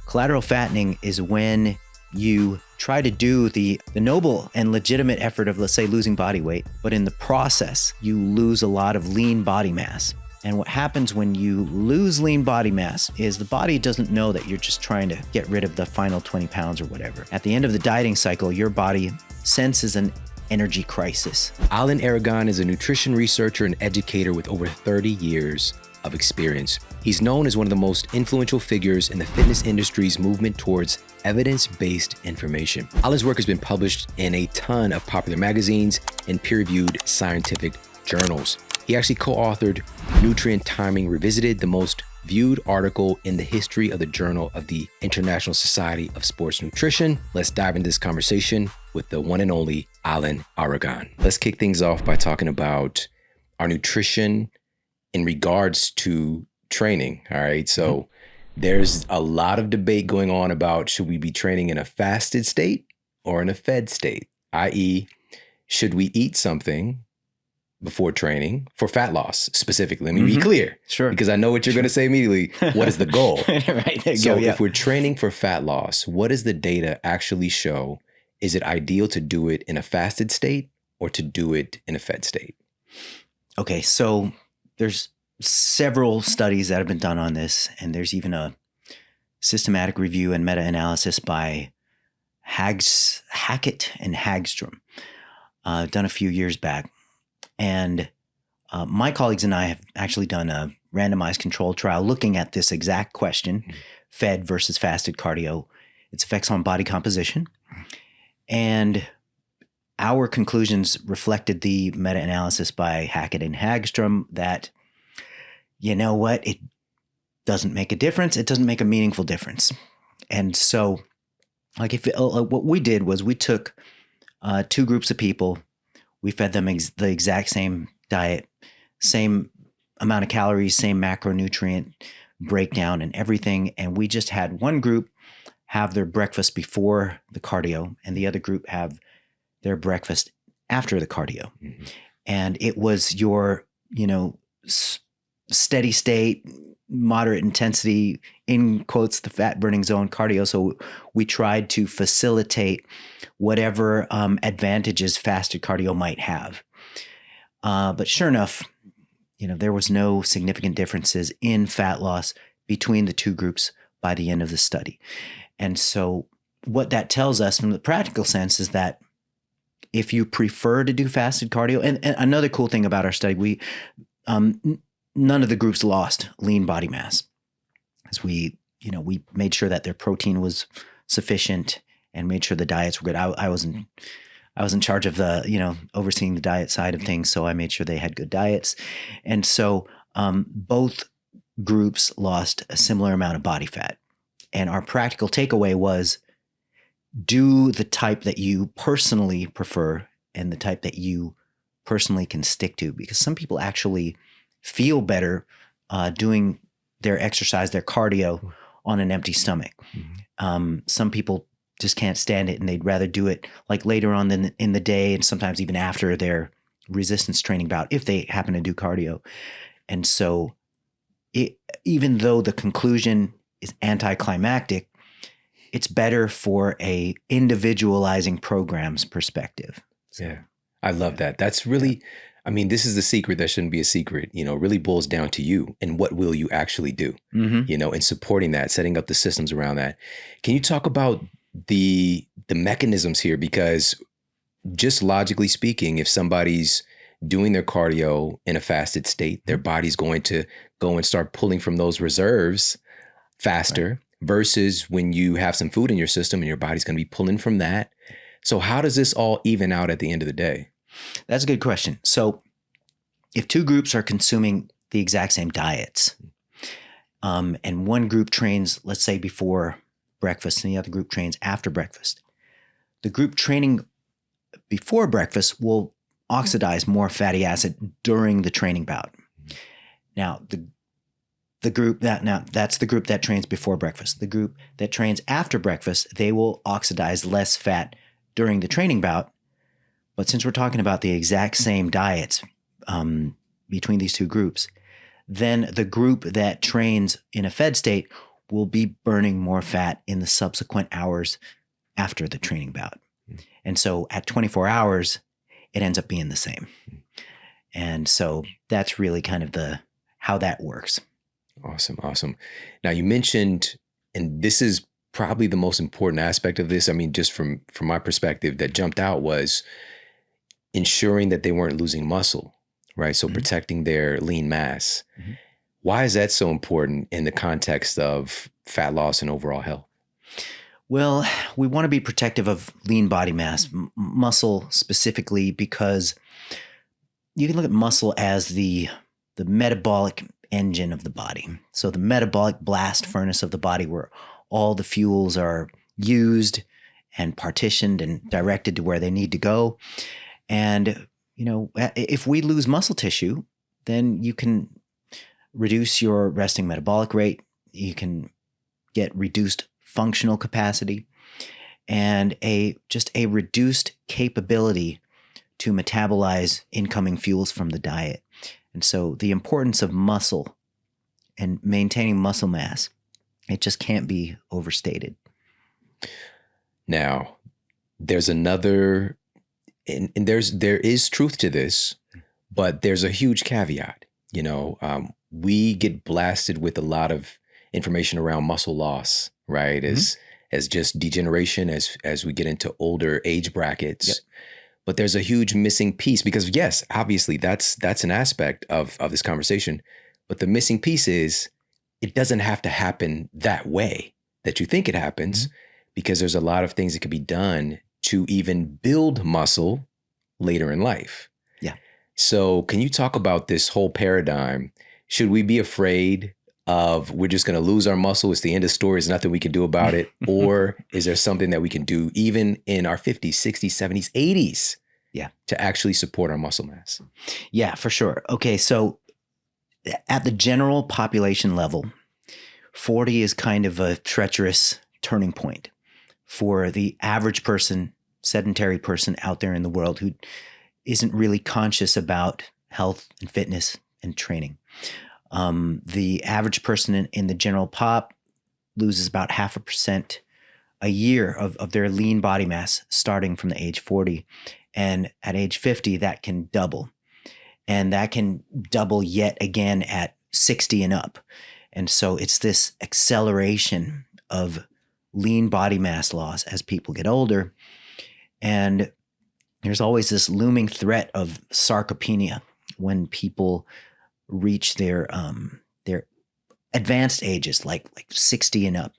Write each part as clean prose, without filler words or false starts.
Collateral fattening is when you try to do the noble and legitimate effort of, let's say, losing body weight, but in the process, you lose a lot of lean body mass. And what happens when you lose lean body mass is the body doesn't know that you're just trying to get rid of the final 20 pounds or whatever. At the end of the dieting cycle, your body senses an energy crisis. Alan Aragon is a nutrition researcher and educator with over 30 years of experience. He's known as one of the most influential figures in the fitness industry's movement towards evidence-based information. Alan's work has been published in a ton of popular magazines and peer-reviewed scientific journals. He actually co-authored Nutrient Timing Revisited, the most viewed article in the history of the Journal of the International Society of Sports Nutrition. Let's dive into this conversation with the one and only Alan Aragon. Let's kick things off by talking about our nutrition in regards to training. All right. So there's a lot of debate going on about should we be training in a fasted state or in a fed state, i.e., should we eat something before training for fat loss specifically? Let me be clear. Sure. Because I know what you're going to say immediately. What is the goal? Right. There you So go, yeah. if we're training for fat loss, what does the data actually show? Is it ideal to do it in a fasted state or to do it in a fed state? Okay, so there's several studies that have been done on this, and there's even a systematic review and meta-analysis by Hackett and Hagstrom, done a few years back. And my colleagues and I have actually done a randomized controlled trial looking at this exact question, fed versus fasted cardio, its effects on body composition. And our conclusions reflected the meta-analysis by Hackett and Hagstrom that, you know what, it doesn't make a difference. It doesn't make a meaningful difference. And so like what we did was we took two groups of people. We fed them the exact same diet, same amount of calories, same macronutrient breakdown and everything. And we just had one group have their breakfast before the cardio and the other group have their breakfast after the cardio. And it was your, steady state, moderate intensity, in quotes, the fat burning zone cardio. So we tried to facilitate whatever advantages fasted cardio might have. But sure enough, there was no significant differences in fat loss between the two groups by the end of the study. And so what that tells us from the practical sense is that if you prefer to do fasted cardio, and another cool thing about our study, we none of the groups lost lean body mass, as we made sure that their protein was sufficient and made sure the diets were good. I was in charge of the overseeing the diet side of things, so I made sure they had good diets, and so both groups lost a similar amount of body fat. And our practical takeaway was, do the type that you personally prefer and the type that you personally can stick to, because some people actually feel better doing their exercise, their cardio on an empty stomach. Some people just can't stand it and they'd rather do it like later on in the day and sometimes even after their resistance training bout if they happen to do cardio. And so even though the conclusion is anticlimactic, it's better for a individualizing program's perspective. So, yeah, I love that. That's really, this is the secret that shouldn't be a secret. It really boils down to you and what will you actually do, and supporting that, setting up the systems around that. Can you talk about the mechanisms here? Because just logically speaking, if somebody's doing their cardio in a fasted state, their body's going to go and start pulling from those reserves faster, versus when you have some food in your system and your body's going to be pulling from that. So how does this all even out at the end of the day? That's a good question. So if two groups are consuming the exact same diets, and one group trains, let's say, before breakfast and the other group trains after breakfast, the group training before breakfast will oxidize more fatty acid during the training bout. Now, that's the group that trains before breakfast. The group that trains after breakfast, they will oxidize less fat during the training bout. But since we're talking about the exact same diets between these two groups, then the group that trains in a fed state will be burning more fat in the subsequent hours after the training bout. And so at 24 hours, it ends up being the same. And so that's really kind of how that works. Awesome. Now you mentioned, and this is probably the most important aspect of this. I mean, just from my perspective, that jumped out was ensuring that they weren't losing muscle, right? So protecting their lean mass. Why is that so important in the context of fat loss and overall health? Well, we want to be protective of lean body mass, muscle specifically, because you can look at muscle as the metabolic engine of the body. So the metabolic blast furnace of the body, where all the fuels are used and partitioned and directed to where they need to go. And, if we lose muscle tissue, then you can reduce your resting metabolic rate. You can get reduced functional capacity and a reduced capability to metabolize incoming fuels from the diet. And so the importance of muscle and maintaining muscle mass, it just can't be overstated. Now, there's another, and there is truth to this, but there's a huge caveat. We get blasted with a lot of information around muscle loss, right? As just degeneration as we get into older age brackets. Yep. But there's a huge missing piece, because yes, obviously that's an aspect of this conversation. But the missing piece is it doesn't have to happen that way that you think it happens, because there's a lot of things that could be done to even build muscle later in life. Yeah. So can you talk about this whole paradigm? Should we be afraid of we're just going to lose our muscle? It's the end of the story. There's nothing we can do about it. Or is there something that we can do even in our 50s, 60s, 70s, 80s? Yeah. To actually support our muscle mass? Yeah, for sure. Okay. So at the general population level, 40 is kind of a treacherous turning point for the average person, sedentary person out there in the world who isn't really conscious about health and fitness and training. The average person in the general pop loses about 0.5% a year of their lean body mass starting from the age 40. And at age 50, that can double. And that can double yet again at 60 and up. And so it's this acceleration of lean body mass loss as people get older. And there's always this looming threat of sarcopenia when people reach their advanced ages, like 60 and up.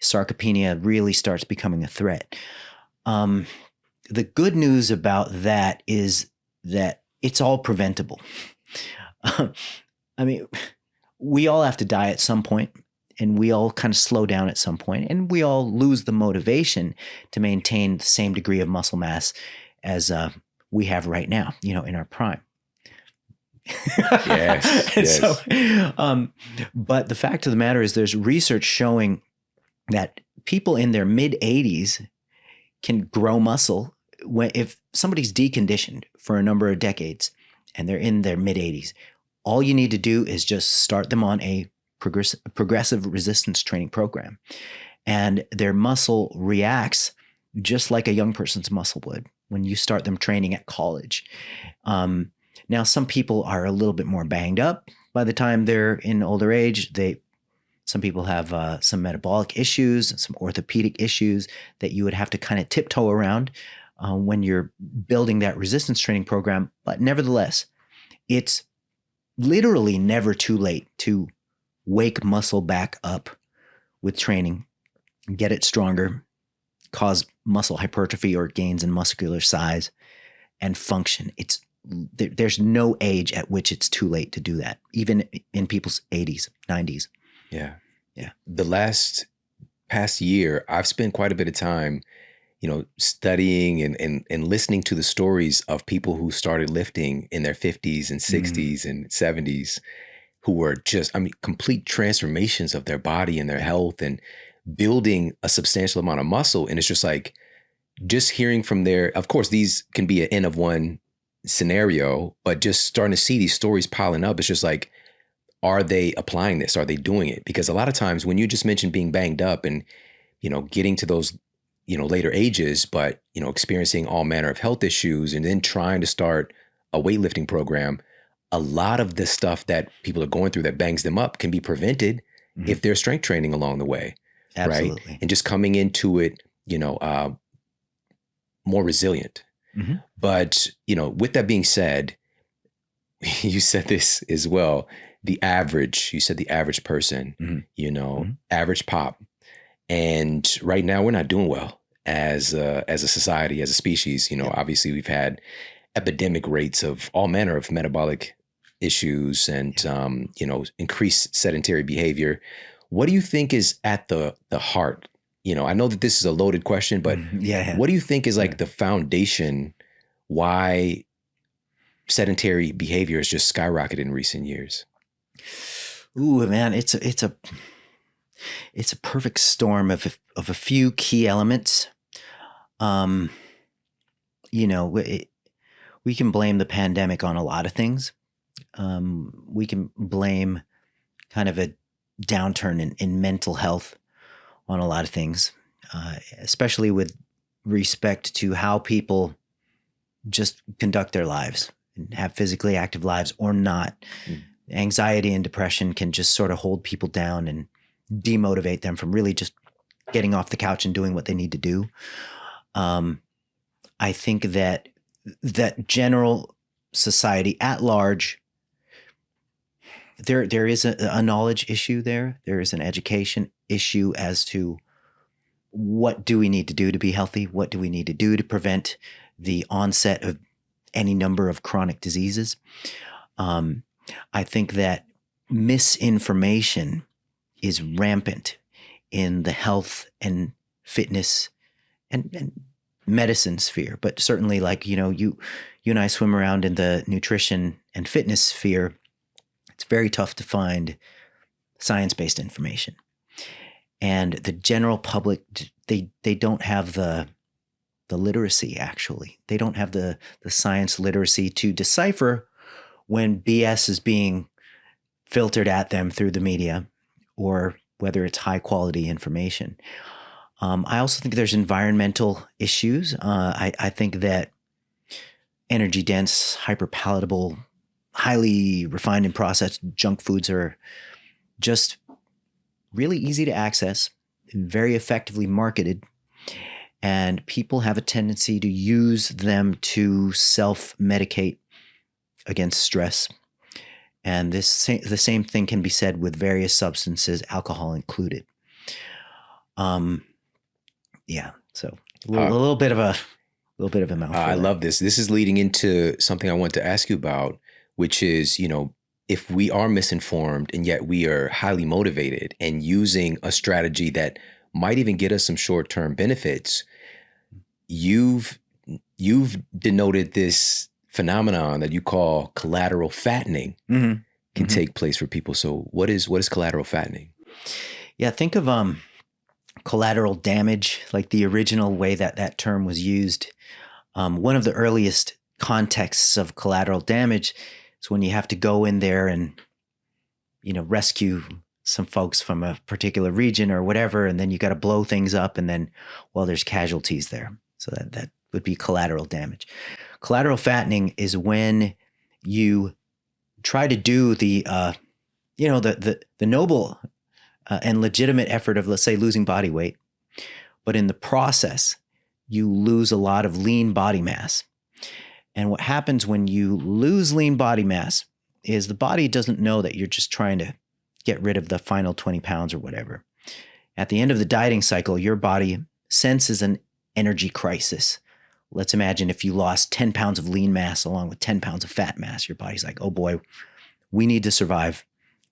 Sarcopenia really starts becoming a threat. The good news about that is that it's all preventable. We all have to die at some point, and we all kind of slow down at some point, and we all lose the motivation to maintain the same degree of muscle mass as we have right now, in our prime. Yes. So, but the fact of the matter is there's research showing that people in their mid 80s can grow muscle if somebody's deconditioned for a number of decades and they're in their mid 80s. All you need to do is just start them on a progressive resistance training program, and their muscle reacts just like a young person's muscle would when you start them training at college. Now, some people are a little bit more banged up by the time they're in older age. Some people have some metabolic issues, some orthopedic issues that you would have to kind of tiptoe around when you're building that resistance training program. But nevertheless, it's literally never too late to wake muscle back up with training, get it stronger, cause muscle hypertrophy or gains in muscular size and function. There's no age at which it's too late to do that, even in people's 80s, 90s. Yeah. The past year, I've spent quite a bit of time, studying and listening to the stories of people who started lifting in their 50s and 60s and 70s, who were just, complete transformations of their body and their health and building a substantial amount of muscle. And it's just like, just hearing from of course, these can be an N of one scenario, but just starting to see these stories piling up, it's just like are they applying this? Are they doing it? Because a lot of times when you just mentioned being banged up and, getting to those, later ages, but, experiencing all manner of health issues and then trying to start a weightlifting program, a lot of the stuff that people are going through that bangs them up can be prevented if they're strength training along the way. Absolutely. Right. And just coming into it, more resilient. But, with that being said, you said this as well, you said the average person, average pop. And right now we're not doing well as a society, as a species. Obviously we've had epidemic rates of all manner of metabolic issues and, increased sedentary behavior. What do you think is at the heart? I know that this is a loaded question, but what do you think is like the foundation why sedentary behavior has just skyrocketed in recent years? Ooh, man, it's a perfect storm of a few key elements. We can blame the pandemic on a lot of things. We can blame kind of a downturn in mental health on a lot of things, especially with respect to how people just conduct their lives and have physically active lives or not. Anxiety and depression can just sort of hold people down and demotivate them from really just getting off the couch and doing what they need to do. I think that general society at large, there is a knowledge issue there. There is an education issue as to what do we need to do to be healthy? What do we need to do to prevent the onset of any number of chronic diseases? I think that misinformation is rampant in the health and fitness and medicine sphere, but certainly like, you and I swim around in the nutrition and fitness sphere. It's very tough to find science-based information. And the general public, they don't have the literacy, actually. They don't have the science literacy to decipher when BS is being filtered at them through the media or whether it's high quality information. I also think there's environmental issues. I think that energy dense, hyper palatable, highly refined and processed junk foods are just really easy to access, very effectively marketed, and people have a tendency to use them to self-medicate against stress. And the same thing can be said with various substances, alcohol included. So a little bit of a mouthful. I love this. This is leading into something I want to ask you about, which is, if we are misinformed and yet we are highly motivated and using a strategy that might even get us some short-term benefits, you've denoted this phenomenon that you call collateral fattening can take place for people. So what is collateral fattening? Yeah, think of collateral damage, like the original way that term was used. One of the earliest contexts of collateral damage is when you have to go in there and, rescue some folks from a particular region or whatever, and then you got to blow things up, and then, there's casualties there. So that would be collateral damage. Collateral fattening is when you try to do the noble and legitimate effort of, let's say, losing body weight, but in the process, you lose a lot of lean body mass. And what happens when you lose lean body mass is the body doesn't know that you're just trying to get rid of the final 20 pounds or whatever. At the end of the dieting cycle, your body senses an energy crisis. Let's imagine if you lost 10 pounds of lean mass along with 10 pounds of fat mass, your body's like, oh boy, we need to survive.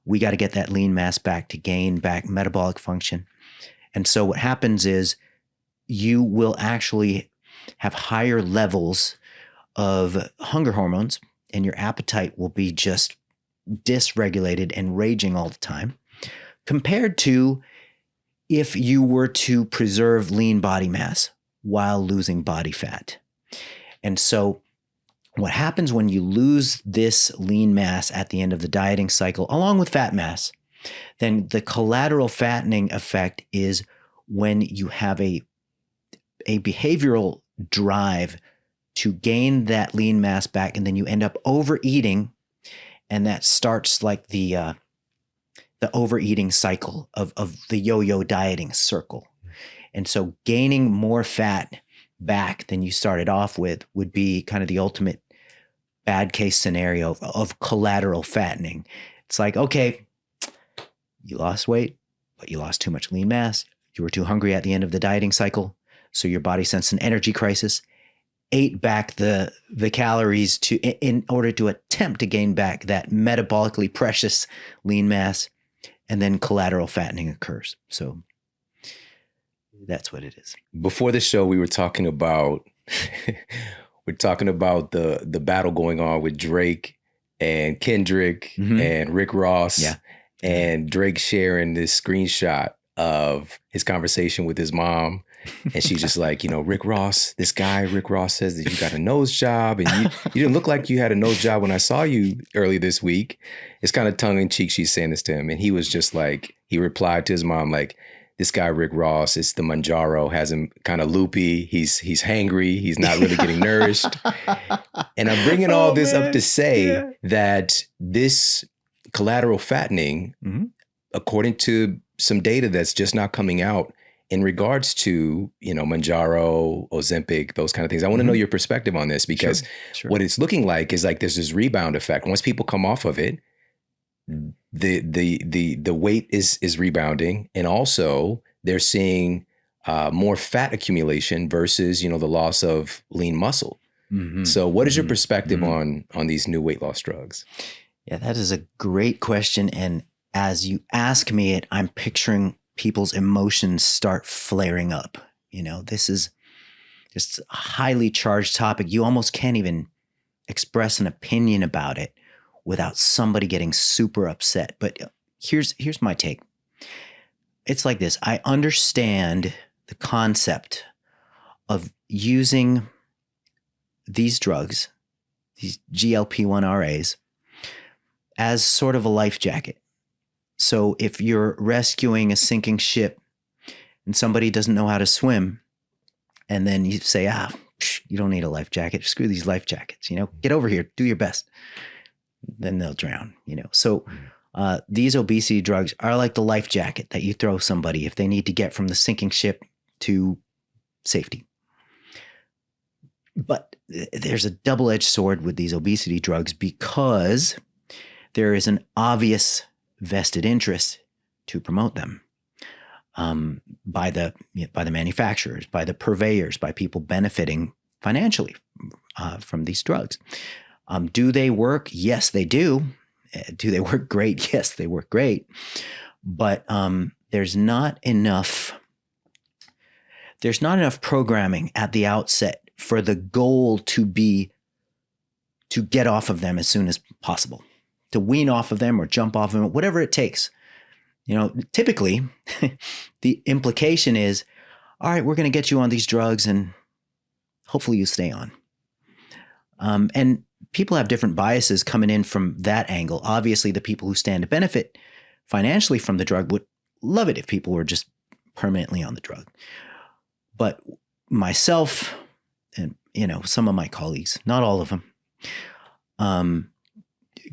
We got to get that lean mass back to gain back metabolic function. And so what happens is you will actually have higher levels of hunger hormones, and your appetite will be just dysregulated and raging all the time, compared to if you were to preserve lean body mass while losing body fat. And so what happens when you lose this lean mass at the end of the dieting cycle, along with fat mass, then the collateral fattening effect is when you have a behavioral drive to gain that lean mass back, and then you end up overeating, and that starts like the overeating cycle of the yo-yo dieting circle. And so gaining more fat back than you started off with would be kind of the ultimate bad case scenario of collateral fattening. It's like, okay, you lost weight, but you lost too much lean mass. You were too hungry at the end of the dieting cycle, so your body sensed an energy crisis, ate back the calories in order to attempt to gain back that metabolically precious lean mass, and then collateral fattening occurs. So that's what it is. Before the show, we were talking about the battle going on with Drake and Kendrick and Rick Ross. Yeah. And Drake sharing this screenshot of his conversation with his mom. And she's just like, Rick Ross says that you got a nose job, and you didn't look like you had a nose job when I saw you early this week. It's kind of tongue in cheek. She's saying this to him. And he was just like, he replied to his mom, like, this guy, Rick Ross, it's the Manjaro, has him kind of loopy. He's hangry. He's not really getting nourished. And I'm bringing all this up to say that this collateral fattening, according to some data that's just not coming out in regards to, Manjaro, Ozempic, those kind of things. I want to know your perspective on this, because what it's looking like is like there's this rebound effect. Once people come off of it, the weight is rebounding, and also they're seeing more fat accumulation versus, the loss of lean muscle. So what is your perspective on these new weight loss drugs? Yeah, that is a great question. And as you ask me it, I'm picturing people's emotions start flaring up. This is just a highly charged topic. You almost can't even express an opinion about it without somebody getting super upset. But here's my take. It's like this. I understand the concept of using these drugs, these GLP-1 RAs, as sort of a life jacket. So if you're rescuing a sinking ship and somebody doesn't know how to swim, and then you say, you don't need a life jacket. Screw these life jackets, get over here, do your best. Then they'll drown, So these obesity drugs are like the life jacket that you throw somebody if they need to get from the sinking ship to safety. But there's a double-edged sword with these obesity drugs, because there is an obvious vested interest to promote them by the manufacturers, by the purveyors, by people benefiting financially from these drugs. Do they work? Yes, they do. Do they work great? Yes, they work great. But there's not enough programming at the outset for the goal to get off of them as soon as possible, to wean off of them or jump off of them, whatever it takes. Typically the implication is, all right, we're going to get you on these drugs and hopefully you stay on. And people have different biases coming in from that angle. Obviously, the people who stand to benefit financially from the drug would love it if people were just permanently on the drug. But myself and, some of my colleagues, not all of them,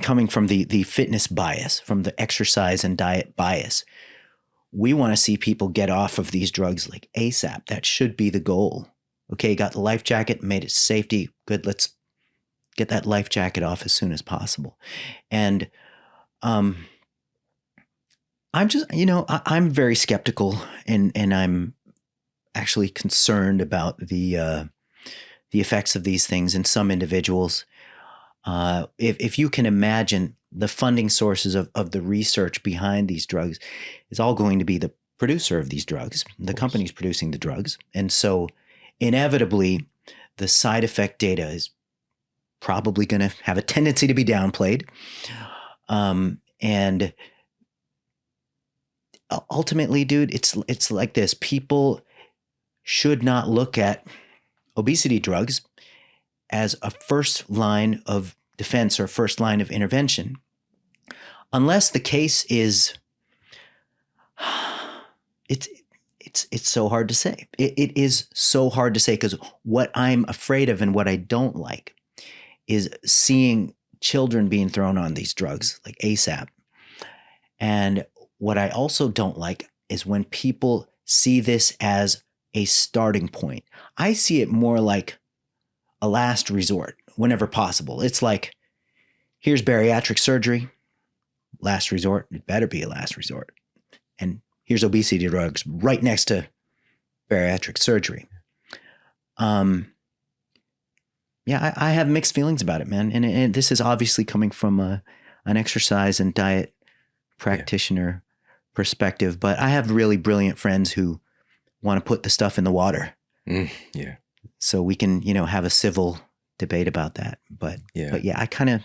coming from the fitness bias, from the exercise and diet bias, we want to see people get off of these drugs like ASAP. That should be the goal. Okay, got the life jacket, made it safety. Good, let's get that life jacket off as soon as possible. And I'm just, I'm very skeptical, and I'm actually concerned about the effects of these things in some individuals. If you can imagine, the funding sources of the research behind these drugs is all going to be the producer of these drugs, the companies producing the drugs. And so inevitably, the side effect data is probably going to have a tendency to be downplayed. And ultimately, dude, it's like this. People should not look at obesity drugs as a first line of defense or first line of intervention, unless the case is, it's so hard to say. It is so hard to say, because what I'm afraid of and what I don't like is seeing children being thrown on these drugs like ASAP. And what I also don't like is when people see this as a starting point. I see it more like a last resort whenever possible. It's like, here's bariatric surgery, last resort. It better be a last resort. And here's obesity drugs right next to bariatric surgery. Yeah, I have mixed feelings about it, man. And this is obviously coming from an exercise and diet practitioner perspective, but I have really brilliant friends who want to put the stuff in the water. Yeah. So we can, have a civil debate about that. But yeah, I kind of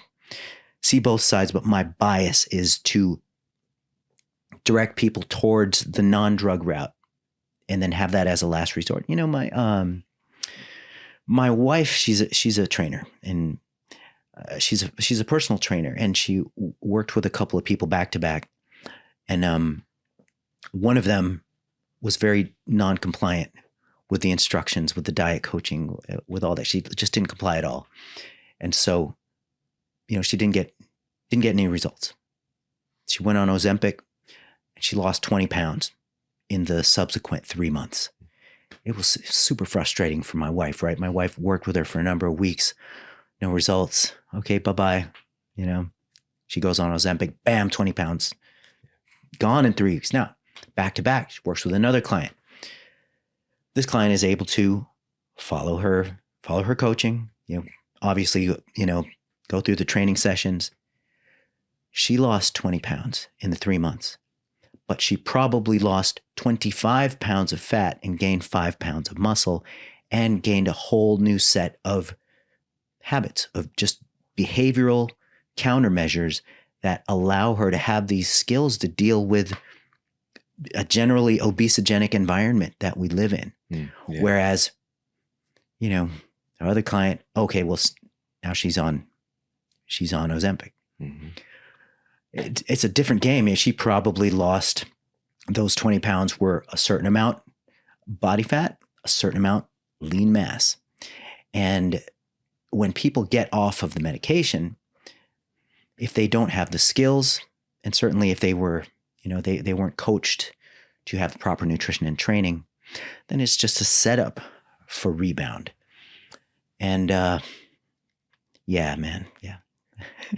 see both sides, but my bias is to direct people towards the non-drug route and then have that as a last resort. My wife, she's a trainer, and she's a personal trainer, and she worked with a couple of people back to back. And one of them was very non-compliant with the instructions, with the diet coaching, with all that. She just didn't comply at all. And so, she didn't get any results. She went on Ozempic and she lost 20 pounds in the subsequent 3 months. It was super frustrating for my wife, right? My wife worked with her for a number of weeks, no results. Okay, bye-bye. She goes on Ozempic, bam, 20 pounds gone in 3 weeks. Now, back to back, she works with another client. This client is able to follow her coaching, obviously, go through the training sessions. She lost 20 pounds in the 3 months, but she probably lost 25 pounds of fat and gained 5 pounds of muscle and gained a whole new set of habits, of just behavioral countermeasures that allow her to have these skills to deal with a generally obesogenic environment that we live in. Whereas, our other client, okay, well, now she's on Ozempic. Mm-hmm. It's a different game. She probably lost, those 20 pounds were a certain amount body fat, a certain amount lean mass. And when people get off of the medication, if they don't have the skills, and certainly if they were, they weren't coached to have the proper nutrition and training, then it's just a setup for rebound. And yeah, man, yeah.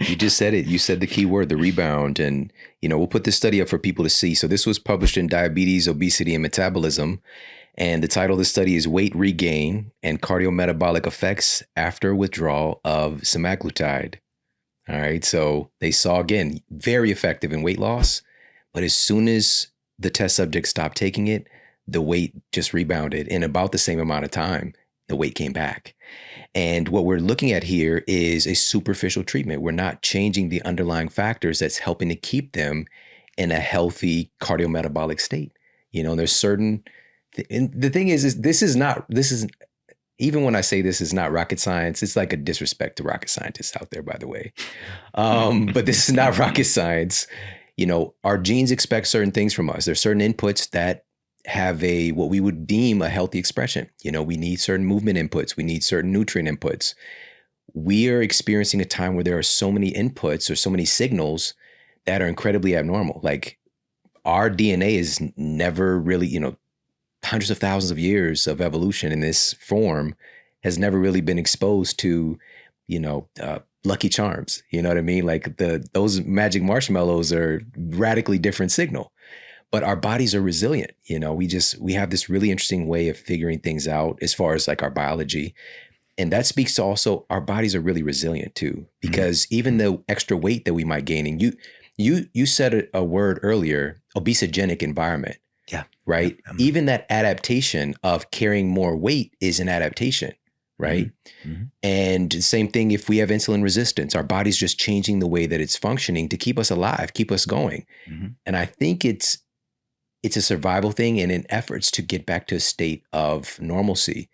You just said it. You said the key word, the rebound. And, we'll put this study up for people to see. So this was published in Diabetes, Obesity, and Metabolism. And the title of the study is Weight Regain and Cardiometabolic Effects After Withdrawal of Semaglutide. All right. So they saw, again, very effective in weight loss. But as soon as the test subjects stopped taking it, the weight just rebounded in about the same amount of time. The weight came back. And what we're looking at here is a superficial treatment. We're not changing the underlying factors that's helping to keep them in a healthy cardiometabolic state. There's certain, and the thing is even when I say this is not rocket science, it's like a disrespect to rocket scientists out there, by the way. But this is not rocket science. Our genes expect certain things from us. There's certain inputs that have what we would deem a healthy expression. We need certain movement inputs. We need certain nutrient inputs. We are experiencing a time where there are so many inputs or so many signals that are incredibly abnormal. Like, our DNA is never really, hundreds of thousands of years of evolution in this form has never really been exposed to, Lucky Charms. You know what I mean? Like those magic marshmallows are radically different signal. But our bodies are resilient. We have this really interesting way of figuring things out as far as like our biology. And that speaks to also our bodies are really resilient too, because even the extra weight that we might gain, and you said a word earlier, obesogenic environment. Yeah. Right. Even that adaptation of carrying more weight is an adaptation. Right. Mm-hmm. And the same thing if we have insulin resistance, our body's just changing the way that it's functioning to keep us alive, keep us going. Mm-hmm. And I think it's a survival thing, and in efforts to get back to a state of normalcy.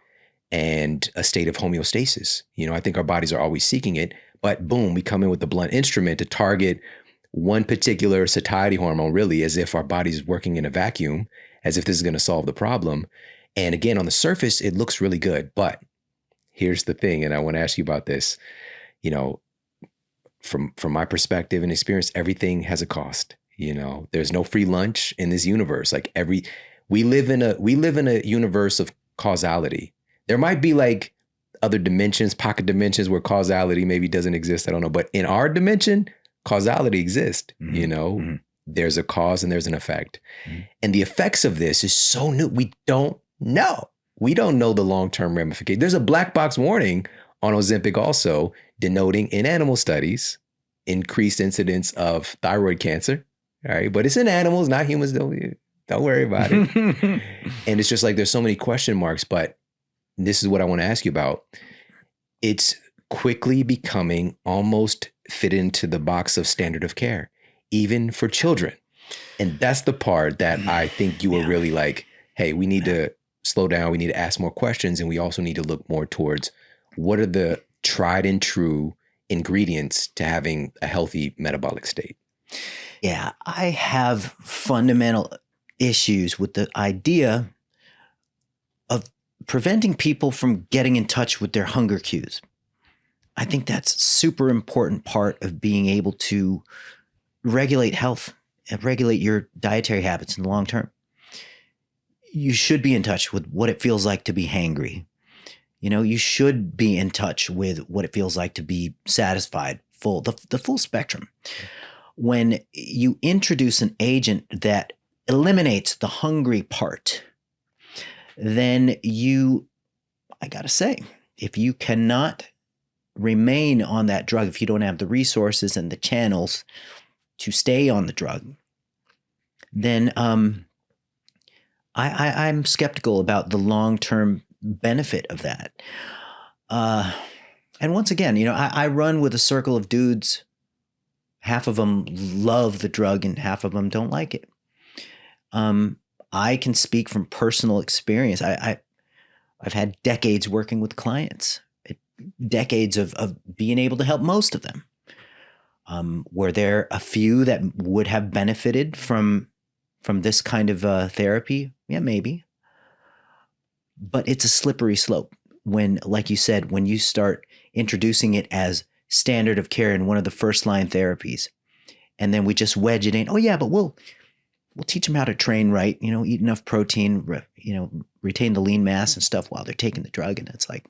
and a state of homeostasis. I think our bodies are always seeking it, but boom, we come in with the blunt instrument to target one particular satiety hormone, really, as if our body's working in a vacuum, as if this is going to solve the problem. And again, on the surface, it looks really good. But here's the thing, and I want to ask you about this. From my perspective and experience, everything has a cost. There's no free lunch in this universe. We live in a universe of causality. There might be like other dimensions, pocket dimensions where causality maybe doesn't exist. I don't know. But in our dimension, causality exists. Mm-hmm. There's a cause and there's an effect. Mm-hmm. And the effects of this is so new. We don't know. We don't know the long-term ramifications. There's a black box warning on Ozempic also, denoting in animal studies increased incidence of thyroid cancer. All right. But it's in animals, not humans. Don't worry about it. And it's just like there's so many question marks, but this is what I want to ask you about. It's quickly becoming almost fit into the box of standard of care, even for children. And that's the part that I think you were really like, hey, we need to slow down. We need to ask more questions. And we also need to look more towards what are the tried and true ingredients to having a healthy metabolic state. Yeah, I have fundamental issues with the idea of preventing people from getting in touch with their hunger cues. I think that's a super important part of being able to regulate health and regulate your dietary habits in the long term. You should be in touch with what it feels like to be hangry. You should be in touch with what it feels like to be satisfied, full, the full spectrum. When you introduce an agent that eliminates the hungry part, then I gotta say, if you cannot remain on that drug, if you don't have the resources and the channels to stay on the drug, then I'm skeptical about the long-term benefit of that. And once again, I run with a circle of dudes. Half of them love the drug and half of them don't like it. I can speak from personal experience. I've had decades working with clients, decades of being able to help most of them. Were there a few that would have benefited from this kind of therapy? Yeah, maybe. But it's a slippery slope when, like you said, when you start introducing it as standard of care in one of the first line therapies, and then we just wedge it in. Oh yeah, but we'll teach them how to train right, eat enough protein, retain the lean mass and stuff while they're taking the drug. And it's like,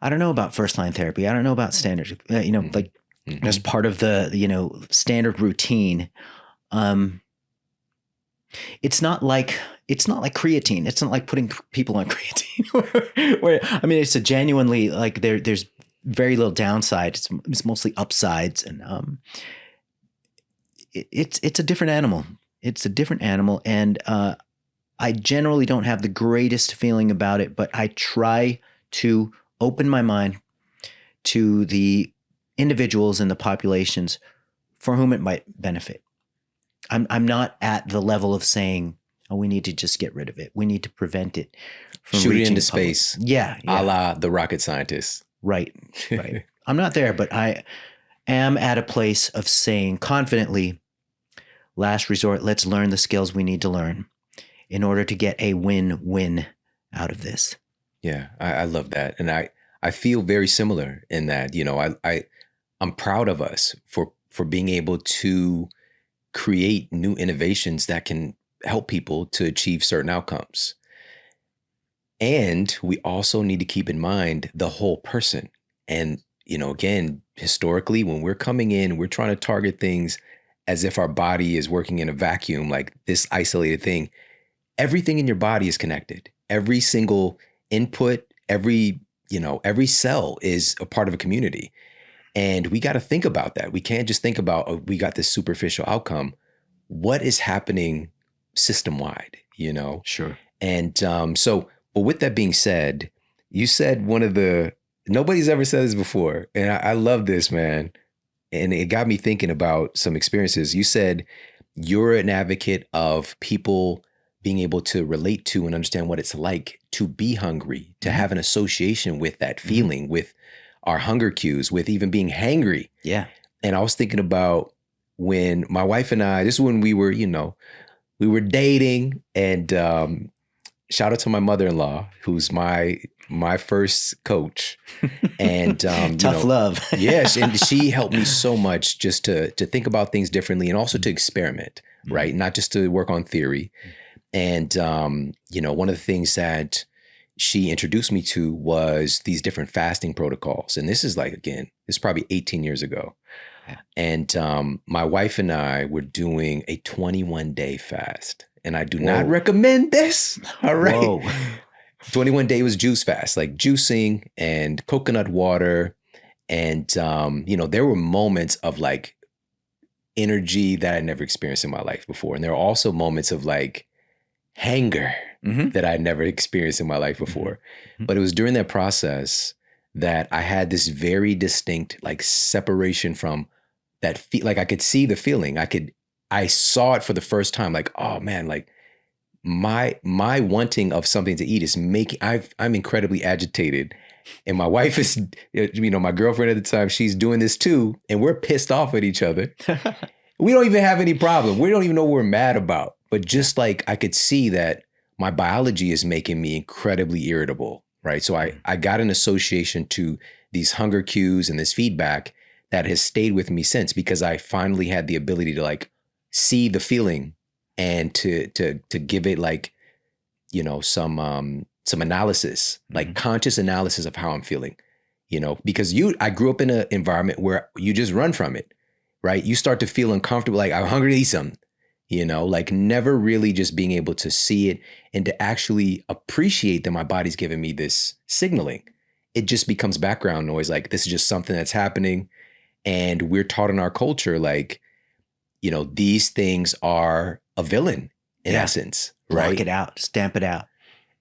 I don't know about first line therapy. I don't know about standard, as part of the, standard routine. It's not like creatine. It's not like putting people on creatine. where it's a genuinely like there's very little downside. It's mostly upsides, and it's a different animal. It's a different animal, and I generally don't have the greatest feeling about it. But I try to open my mind to the individuals and the populations for whom it might benefit. I'm not at the level of saying, oh, we need to just get rid of it. We need to prevent it from shoot it reaching into the public. space. Yeah. A la the rocket scientists. Right. I'm not there, but I am at a place of saying confidently, last resort, let's learn the skills we need to learn in order to get a win-win out of this. Yeah, I love that. And I feel very similar in that, I'm proud of us for being able to create new innovations that can help people to achieve certain outcomes. And we also need to keep in mind the whole person. And, again, historically, when we're coming in, we're trying to target things as if our body is working in a vacuum, like this isolated thing. Everything in your body is connected. Every single input, every cell is a part of a community. And we got to think about that. We can't just think about, oh, we got this superficial outcome. What is happening system-wide, Sure. And but with that being said, you said nobody's ever said this before. And I love this, man. And it got me thinking about some experiences. You said you're an advocate of people being able to relate to and understand what it's like to be hungry, to have an association with that feeling, with our hunger cues, with even being hangry. Yeah. And I was thinking about when my wife and I, this is when we were, we were dating, and shout out to my mother-in-law, who's my first coach. And Tough love. yes, and she helped me so much just to think about things differently, and also to experiment, right? Not just to work on theory. And one of the things that she introduced me to was these different fasting protocols. And this is this is probably 18 years ago. Yeah. And my wife and I were doing a 21-day fast. And I do not recommend this. All right. Whoa. 21-day was juice fast, like juicing and coconut water. And, there were moments of like energy that I never experienced in my life before. And there are also moments of like hanger that I'd never experienced in my life before. But it was during that process that I had this very distinct like separation from that. Like I could see the feeling. I saw it for the first time. Like, oh man, like my wanting of something to eat is making, I'm incredibly agitated. And my wife is, my girlfriend at the time, she's doing this too. And we're pissed off at each other. We don't even have any problem. We don't even know what we're mad about. But just like I could see that my biology is making me incredibly irritable, right? So I got an association to these hunger cues and this feedback that has stayed with me since, because I finally had the ability to like see the feeling and to give it like, some analysis, like conscious analysis of how I'm feeling, because I grew up in an environment where you just run from it, right? You start to feel uncomfortable, like I'm hungry to eat something, like never really just being able to see it and to actually appreciate that my body's giving me this signaling. It just becomes background noise. Like this is just something that's happening. And we're taught in our culture, like, these things are a villain in essence, right? Block it out, stamp it out.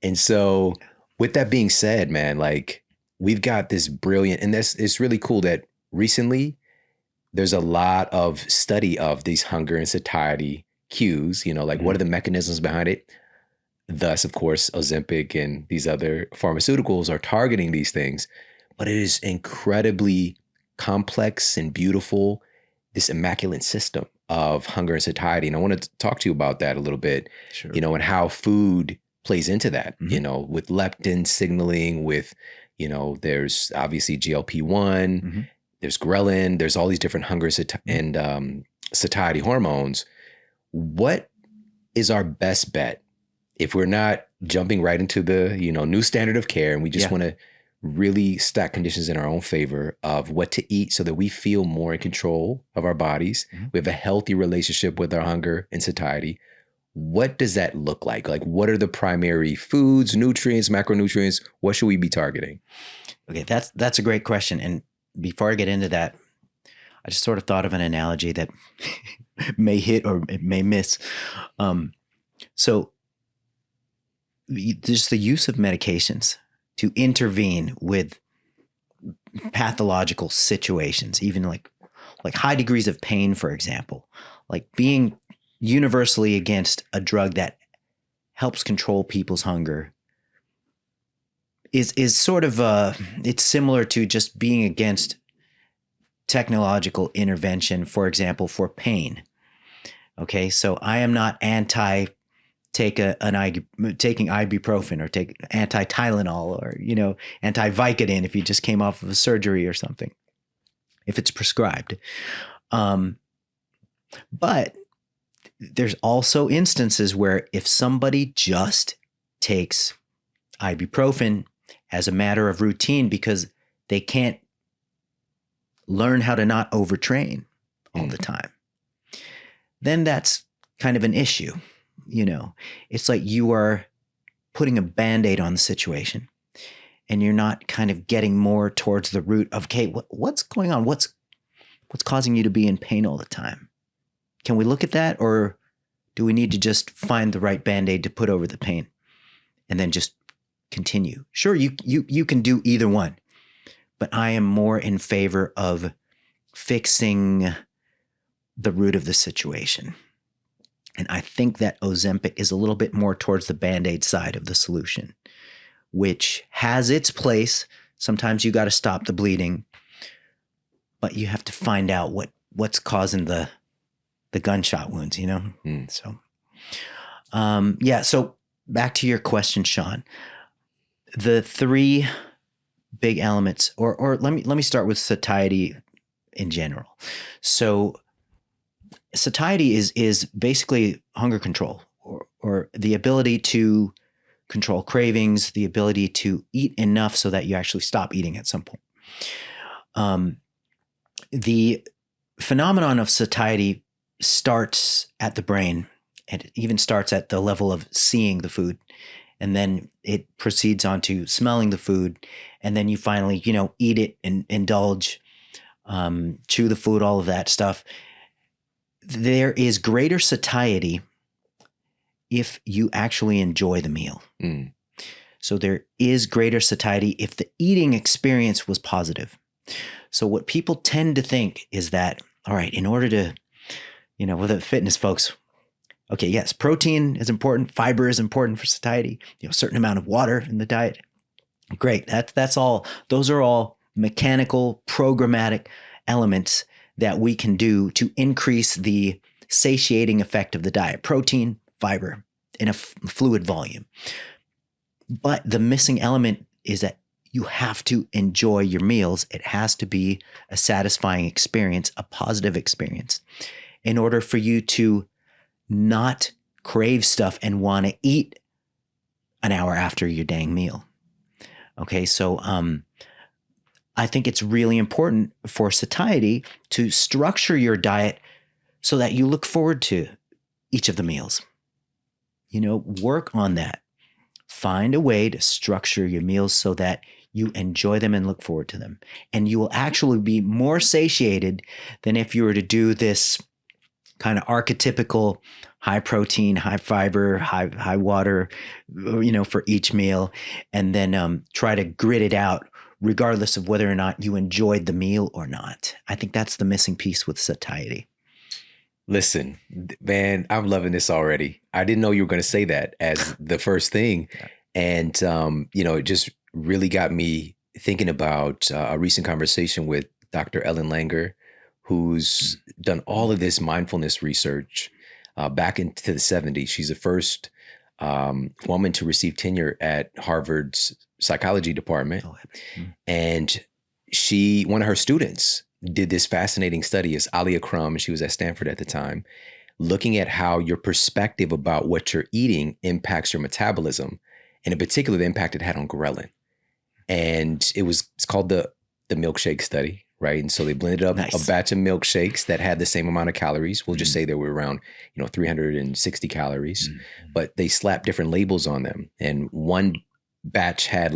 And so with that being said, man, like we've got this brilliant, and it's really cool that recently there's a lot of study of these hunger and satiety cues, like what are the mechanisms behind it? Thus, of course, Ozempic and these other pharmaceuticals are targeting these things, but it is incredibly complex and beautiful, this immaculate system of hunger and satiety. And I want to talk to you about that a little bit, Sure. And how food plays into that, with leptin signaling, with, there's obviously GLP-1, there's ghrelin, there's all these different hunger and satiety hormones. What is our best bet if we're not jumping right into the, new standard of care, and we just want to really stack conditions in our own favor of what to eat so that we feel more in control of our bodies? We have a healthy relationship with our hunger and satiety. What does that look like? Like, what are the primary foods, nutrients, macronutrients? What should we be targeting? Okay, that's a great question. And before I get into that, I just sort of thought of an analogy that may hit or it may miss. So just the use of medications to intervene with pathological situations, even like high degrees of pain, for example, like being universally against a drug that helps control people's hunger is sort of it's similar to just being against technological intervention, for example, for pain. Okay, so I am not taking ibuprofen or take anti-Tylenol or, anti-Vicodin if you just came off of a surgery or something, if it's prescribed. But there's also instances where if somebody just takes ibuprofen as a matter of routine because they can't learn how to not overtrain all the time, then that's kind of an issue. It's like you are putting a Band-Aid on the situation and you're not kind of getting more towards the root of, okay, what's going on? What's causing you to be in pain all the time? Can we look at that, or do we need to just find the right Band-Aid to put over the pain and then just continue? Sure, you can do either one, but I am more in favor of fixing the root of the situation. And I think that Ozempic is a little bit more towards the Band-Aid side of the solution, which has its place. Sometimes you got to stop the bleeding, but you have to find out what's causing the gunshot wounds, you know? So, so back to your question, Shawn. The three big elements, or let me start with satiety in general. So satiety is basically hunger control, or the ability to control cravings, the ability to eat enough so that you actually stop eating at some point. The phenomenon of satiety starts at the brain, and it even starts at the level of seeing the food. And then it proceeds on to smelling the food. And then you finally, eat it and indulge, chew the food, all of that stuff. There is greater satiety if you actually enjoy the meal. So there is greater satiety if the eating experience was positive. So what people tend to think is that, all right, in order to, with the fitness folks, okay, yes, protein is important. Fiber is important for satiety. A certain amount of water in the diet. Great. That's all. Those are all mechanical, programmatic elements that we can do to increase the satiating effect of the diet. Protein, fiber, in a fluid volume. But the missing element is that you have to enjoy your meals. It has to be a satisfying experience, a positive experience, in order for you to not crave stuff and want to eat an hour after your dang meal. Okay, so I think it's really important for satiety to structure your diet so that you look forward to each of the meals. Work on that. Find a way to structure your meals so that you enjoy them and look forward to them. And you will actually be more satiated than if you were to do this kind of archetypical high protein, high fiber, high water, for each meal, and then try to grit it out regardless of whether or not you enjoyed the meal or not. I think that's the missing piece with satiety. Listen, man, I'm loving this already. I didn't know you were going to say that as the first thing. And, it just really got me thinking about a recent conversation with Dr. Ellen Langer, who's done all of this mindfulness research back into the 70s. She's the first woman to receive tenure at Harvard's psychology department. And one of her students did this fascinating study. It's Alia Crum, and she was at Stanford at the time, looking at how your perspective about what you're eating impacts your metabolism, and in particular, the impact it had on ghrelin. And it's called the milkshake study, right? And so they blended up a batch of milkshakes that had the same amount of calories. We'll just say they were around, 360 calories, but they slapped different labels on them. And one batch had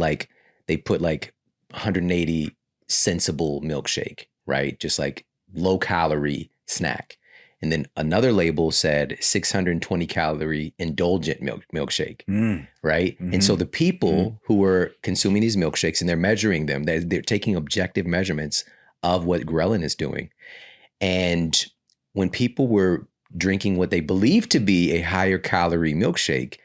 they put 180 sensible milkshake, right? Just low calorie snack. And then another label said 620 calorie indulgent milkshake, right? And so the people who were consuming these milkshakes, and they're measuring them, they're taking objective measurements of what ghrelin is doing. And when people were drinking what they believed to be a higher calorie milkshake,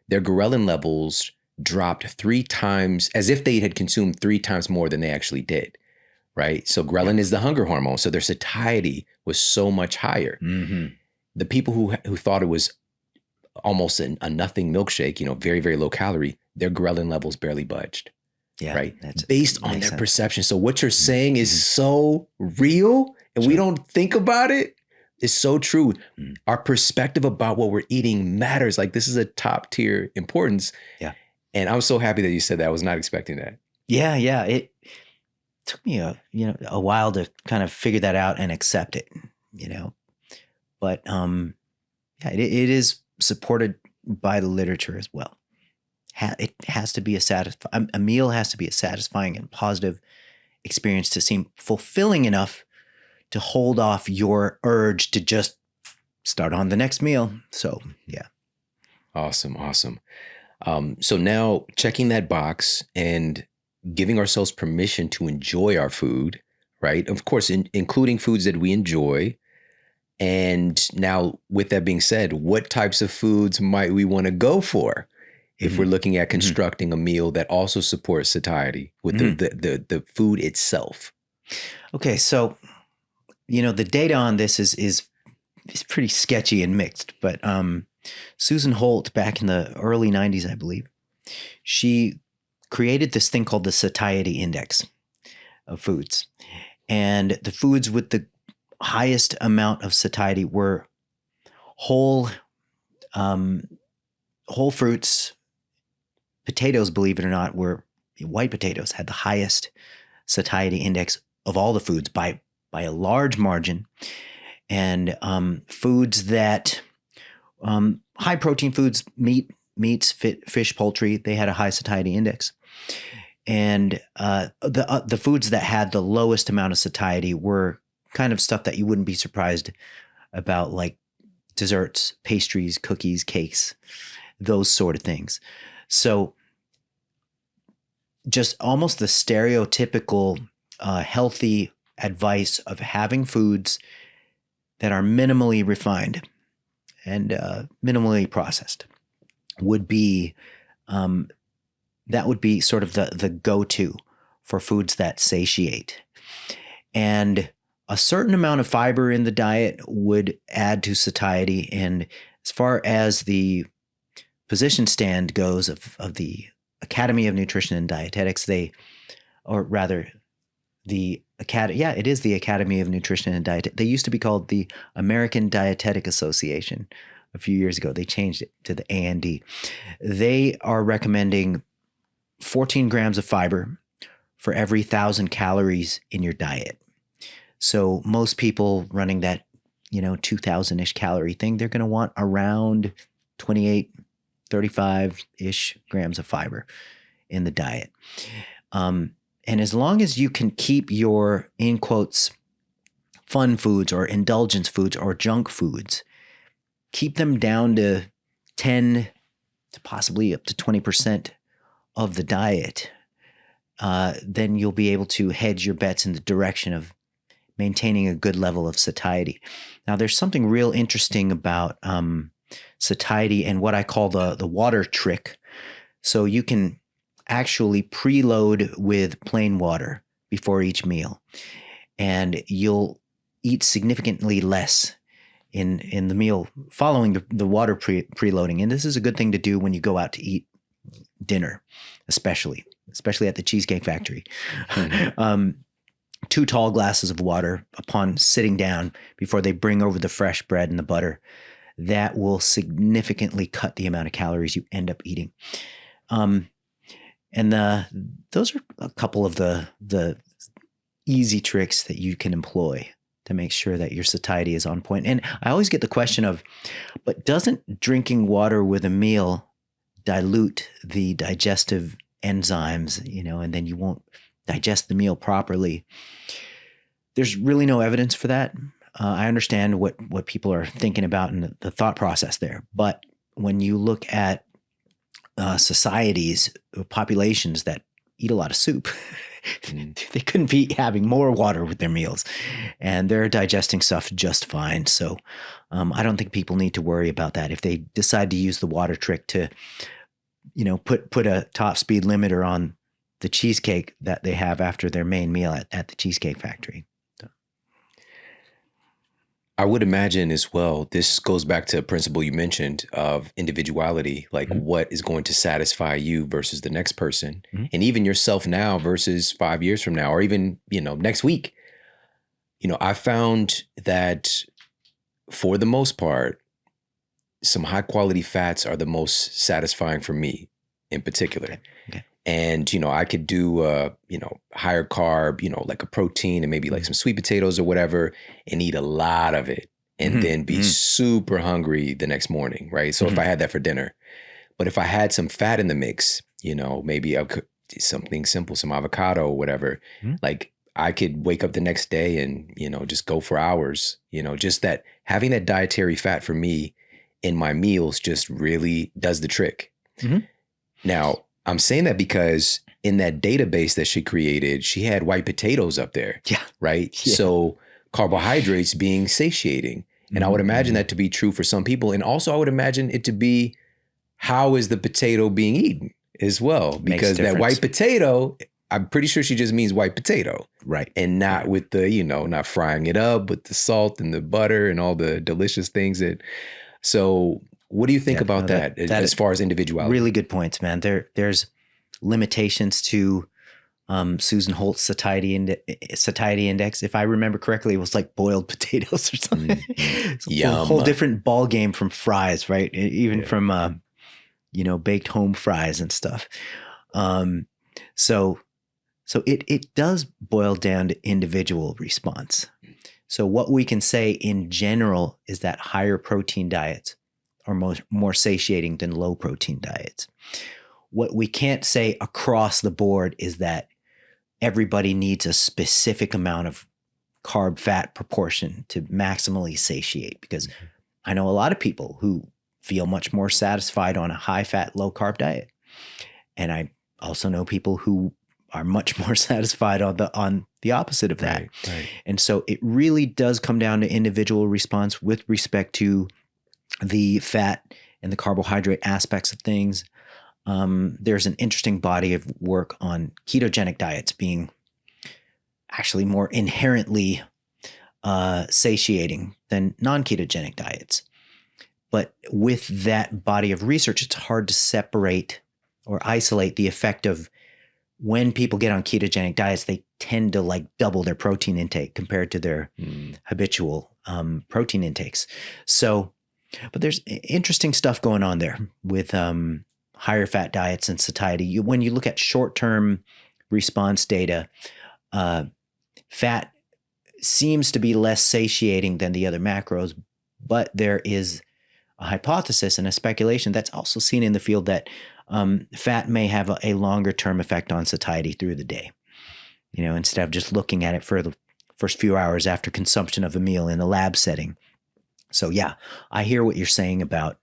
their ghrelin levels dropped 3 times, as if they had consumed 3 times more than they actually did. Right. So ghrelin is the hunger hormone. So their satiety was so much higher. The people who thought it was almost a nothing milkshake, very, very low calorie, their ghrelin levels barely budged. Yeah. Right. That's based on their perception. So what you're saying is so real, and we don't think about it. It's so true. Our perspective about what we're eating matters. This is a top tier importance. Yeah. And I was so happy that you said that. I was not expecting that. Yeah. Yeah. It took me a while to kind of figure that out and accept it, but it is supported by the literature as well. It has to be a meal has to be a satisfying and positive experience to seem fulfilling enough to hold off your urge to just start on the next meal. So yeah. Awesome. So now checking that box and giving ourselves permission to enjoy our food, right? Of course, including foods that we enjoy, And now, with that being said, what types of foods might we want to go for if we're looking at constructing a meal that also supports satiety with the food itself? Okay, so the data on this is pretty sketchy and mixed, but Susan Holt, back in the early 90s, I believe, she created this thing called the satiety index of foods. And the foods with the highest amount of satiety were whole fruits. Potatoes, believe it or not, white potatoes had the highest satiety index of all the foods by a large margin. And foods that high protein foods, meats, fish, poultry, they had a high satiety index. And the foods that had the lowest amount of satiety were kind of stuff that you wouldn't be surprised about, like desserts, pastries, cookies, cakes, those sort of things. So just almost the stereotypical healthy advice of having foods that are minimally refined and minimally processed would be that would be sort of the go-to for foods that satiate. And a certain amount of fiber in the diet would add to satiety. And as far as the position stand goes of the Academy of Nutrition and Dietetics, it is the Academy of Nutrition and Dietetics. They used to be called the American Dietetic Association a few years ago. They changed it to the AND. They are recommending 14 grams of fiber for every 1,000 calories in your diet. So most people running that, 2,000-ish calorie thing, they're going to want around 28, 35-ish grams of fiber in the diet. And as long as you can keep your, in quotes, fun foods or indulgence foods or junk foods, keep them down to 10 to possibly up to 20% of the diet, then you'll be able to hedge your bets in the direction of maintaining a good level of satiety. Now, there's something real interesting about satiety and what I call the water trick. So you can actually preload with plain water before each meal, and you'll eat significantly less in the meal following the water preloading. And this is a good thing to do when you go out to eat dinner, especially at the Cheesecake Factory. 2 tall glasses of water upon sitting down before they bring over the fresh bread and the butter. That will significantly cut the amount of calories you end up eating. And those are a couple of the easy tricks that you can employ to make sure that your satiety is on point. And I always get the question of, but doesn't drinking water with a meal dilute the digestive enzymes, and then you won't digest the meal properly? There's really no evidence for that. I understand what people are thinking about and the thought process there. But when you look at societies, populations that eat a lot of soup, they couldn't be having more water with their meals, and they're digesting stuff just fine. So I don't think people need to worry about that. If they decide to use the water trick to, put a top speed limiter on the cheesecake that they have after their main meal at the Cheesecake Factory. I would imagine as well, this goes back to a principle you mentioned of individuality, like what is going to satisfy you versus the next person, and even yourself now versus 5 years from now, or even, next week. I found that for the most part, some high quality fats are the most satisfying for me in particular. Okay. And, I could do, higher carb, like a protein and maybe like some sweet potatoes or whatever, and eat a lot of it and then be super hungry the next morning, right? So if I had that for dinner, but if I had some fat in the mix, maybe I could something simple, some avocado or whatever, like I could wake up the next day and, just go for hours, just that having that dietary fat for me in my meals just really does the trick. Now, I'm saying that because in that database that she created, she had white potatoes up there. Yeah. Right. Yeah. So carbohydrates being satiating. And I would imagine that to be true for some people. And also I would imagine it to be, how is the potato being eaten as well? Because that white potato, I'm pretty sure she just means white potato. Right. And not with the, not frying it up with the salt and the butter and all the delicious things so what do you think about that as far as individuality? Really good points, man. There's limitations to Susan Holt's satiety index. If I remember correctly, it was like boiled potatoes or something. It's a whole different ball game from fries, right? Even from baked home fries and stuff. So it does boil down to individual response. So what we can say in general is that higher protein diets are more satiating than low protein diets. What we can't say across the board is that everybody needs a specific amount of carb fat proportion to maximally satiate, because I know a lot of people who feel much more satisfied on a high fat, low carb diet. And I also know people who are much more satisfied on the opposite of that. Right. And so it really does come down to individual response with respect to the fat and the carbohydrate aspects of things. There's an interesting body of work on ketogenic diets being actually more inherently satiating than non-ketogenic diets. But with that body of research, it's hard to separate or isolate the effect of when people get on ketogenic diets, they tend to like double their protein intake compared to their habitual protein intakes. So, but there's interesting stuff going on there with higher fat diets and satiety. When you look at short-term response data, fat seems to be less satiating than the other macros, but there is a hypothesis and a speculation that's also seen in the field that fat may have a longer term effect on satiety through the day. Instead of just looking at it for the first few hours after consumption of a meal in a lab setting. So yeah, I hear what you're saying about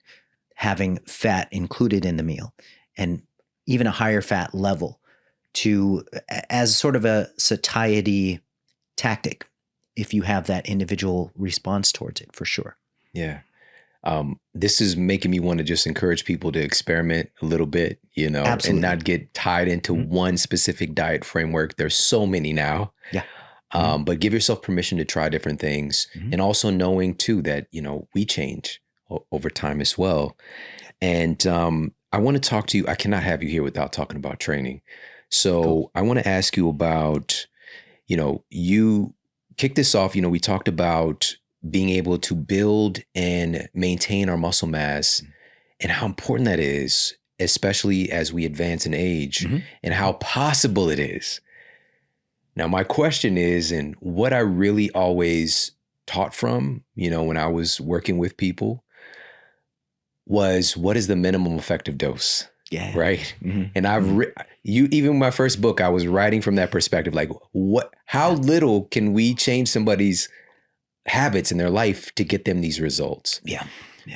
having fat included in the meal and even a higher fat level as sort of a satiety tactic if you have that individual response towards it, for sure. Yeah. This is making me want to just encourage people to experiment a little bit, Absolutely. and not get tied into one specific diet framework. There's so many now. Yeah. But give yourself permission to try different things, and also knowing too that, we change over time as well. And I want to talk to you. I cannot have you here without talking about training. So cool. I want to ask you about, you kicked this off, we talked about being able to build and maintain our muscle mass and how important that is, especially as we advance in age, and how possible it is. Now, my question is, and what I really always taught from, when I was working with people was, what is the minimum effective dose? Yeah. Right. And even my first book, I was writing from that perspective, like how little can we change somebody's habits in their life to get them these results? Yeah.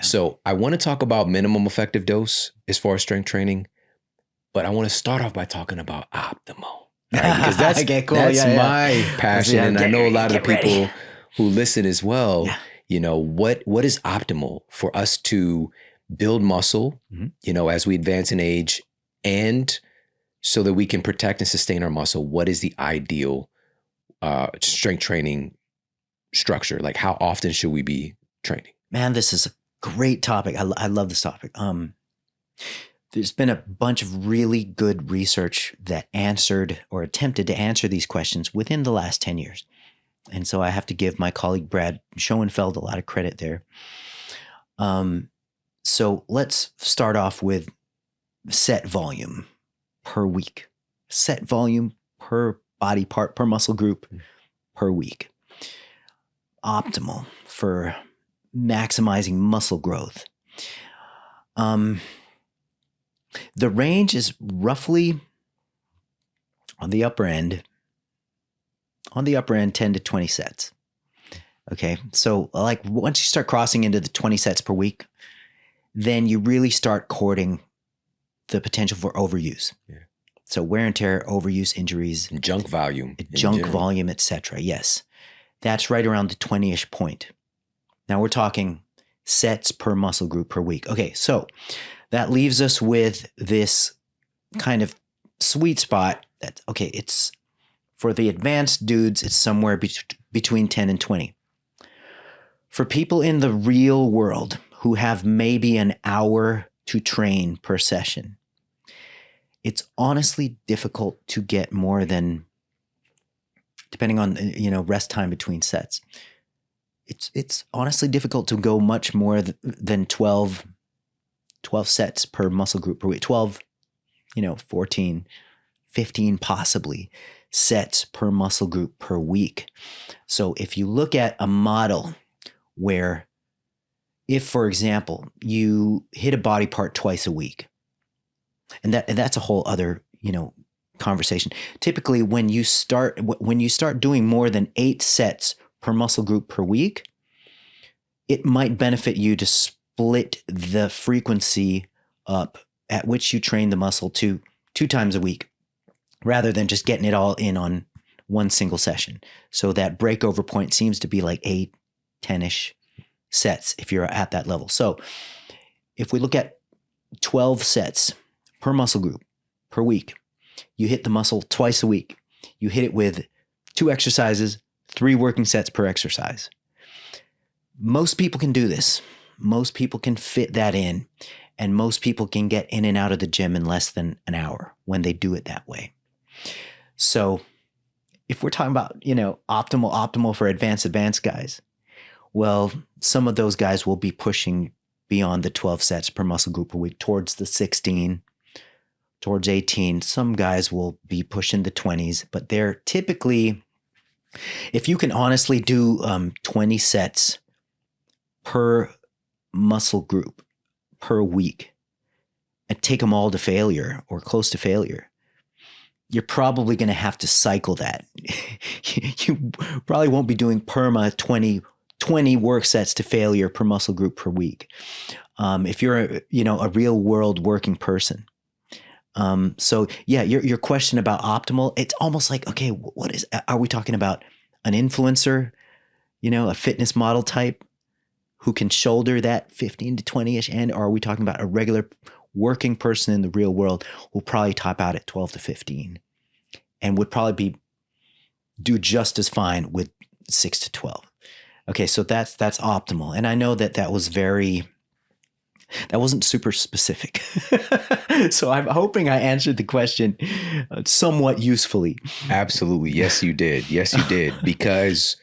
So I want to talk about minimum effective dose as far as strength training, but I want to start off by talking about optimal, right? Because that's my passion. And I know a lot of the people who listen as well, what is optimal for us to build muscle, as we advance in age, and so that we can protect and sustain our muscle. What is the ideal strength training structure? Like, how often should we be training? Man, this is a great topic. I love this topic. There's been a bunch of really good research that answered or attempted to answer these questions within the last 10 years. And so I have to give my colleague Brad Schoenfeld a lot of credit there. So let's start off with set volume per week. Set volume per body part, per muscle group per week. Optimal for maximizing muscle growth. The range is roughly on the upper end 10 to 20 sets. Okay. So like once you start crossing into the 20 sets per week, then you really start courting the potential for overuse. Yeah. So wear and tear, overuse, injuries, and junk volume, volume, etc. Yes. That's right around the 20-ish point. Now we're talking sets per muscle group per week. Okay, so that leaves us with this kind of sweet spot that, okay, it's for the advanced dudes, it's somewhere between 10 and 20. For people in the real world who have maybe an hour to train per session, it's honestly difficult to get more than, depending on, rest time between sets. It's honestly difficult to go much more than 12 sets per muscle group per week. 12, 14, 15 possibly sets per muscle group per week. So if you look at a model where, if, for example, you hit a body part twice a week, and that's a whole other, conversation. Typically, when you start doing more than 8 sets per muscle group per week, it might benefit you to split the frequency up at which you train the muscle to 2 times a week, rather than just getting it all in on one single session. So that breakover point seems to be like 8, 10-ish sets if you're at that level. So if we look at 12 sets per muscle group per week, you hit the muscle twice a week. You hit it with 2 exercises, 3 working sets per exercise. Most people can do this. Most people can fit that in. And most people can get in and out of the gym in less than an hour when they do it that way. So if we're talking about, optimal for advanced guys, well, some of those guys will be pushing beyond the 12 sets per muscle group per week towards the 16, towards 18. Some guys will be pushing the 20s, but they're typically, if you can honestly do 20 sets per muscle group per week and take them all to failure or close to failure, you're probably going to have to cycle that. You probably won't be doing perma 20 work sets to failure per muscle group per week. If you're a real world working person. So yeah, your question about optimal, it's almost like, okay, are we talking about an influencer, a fitness model type who can shoulder that 15 to 20-ish end? Or are we talking about a regular working person in the real world who'll probably top out at 12 to 15 and would probably do just as fine with 6 to 12? Okay, so that's optimal. And I know that wasn't super specific. So I'm hoping I answered the question somewhat usefully. Absolutely. Yes, you did. Yes, you did. Because,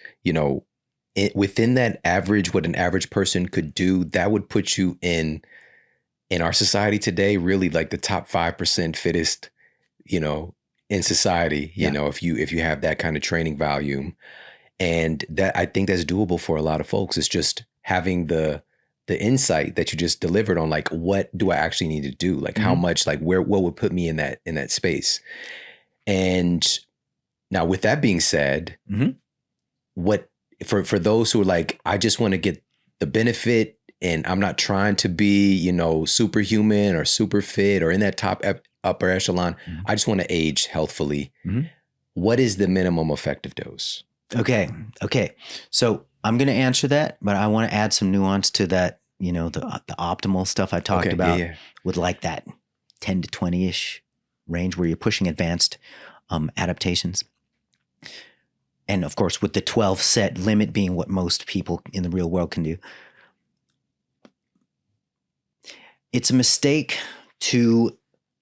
within that average, what an average person could do, that would put you in our society today, really like the top 5% fittest, in society, if you have that kind of training volume. And that, I think that's doable for a lot of folks. It's just having the insight that you just delivered on, like, what do I actually need to do? Like, how much, like, what would put me in that space? And now, with that being said, what for those who are like, I just want to get the benefit and I'm not trying to be, superhuman or super fit or in that top upper echelon. I just want to age healthfully. What is the minimum effective dose? Okay. So I'm going to answer that, but I want to add some nuance to that, the optimal stuff I talked about with like that 10 to 20-ish range where you're pushing advanced adaptations. And of course, with the 12 set limit being what most people in the real world can do. It's a mistake to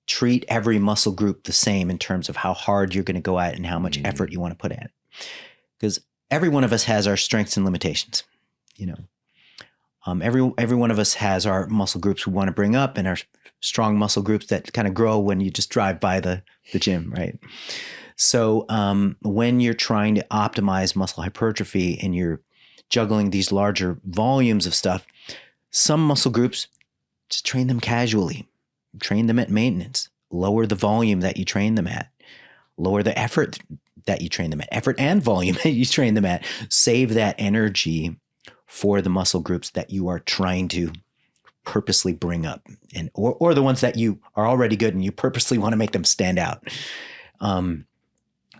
treat every muscle group the same in terms of how hard you're going to go at it and how much effort you want to put at it. Because every one of us has our strengths and limitations, every one of us has our muscle groups we want to bring up and our strong muscle groups that kind of grow when you just drive by the gym, right? So when you're trying to optimize muscle hypertrophy and you're juggling these larger volumes of stuff, some muscle groups, just train them casually, train them at maintenance, lower the volume that you train them at, lower the effort that you train them at, effort and volume that you train them at. Save that energy for the muscle groups that you are trying to purposely bring up, and or the ones that you are already good and you purposely want to make them stand out.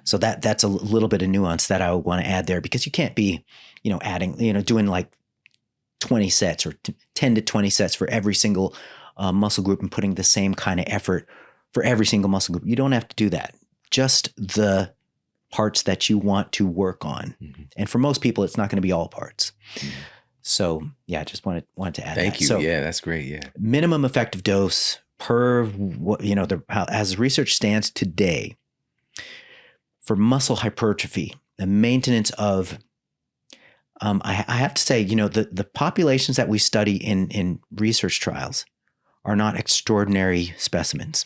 So that's a little bit of nuance that I would want to add there, because you can't be, adding, doing like 20 sets or 10 to 20 sets for every single muscle group and putting the same kind of effort for every single muscle group. You don't have to do that. Just the parts that you want to work on. Mm-hmm. And for most people, it's not going to be all parts. Mm-hmm. So yeah, I just wanted to add that. Thank you. So, yeah, that's great. Yeah. Minimum effective dose per, as research stands today for muscle hypertrophy, the maintenance of, I have to say, the populations that we study in research trials are not extraordinary specimens.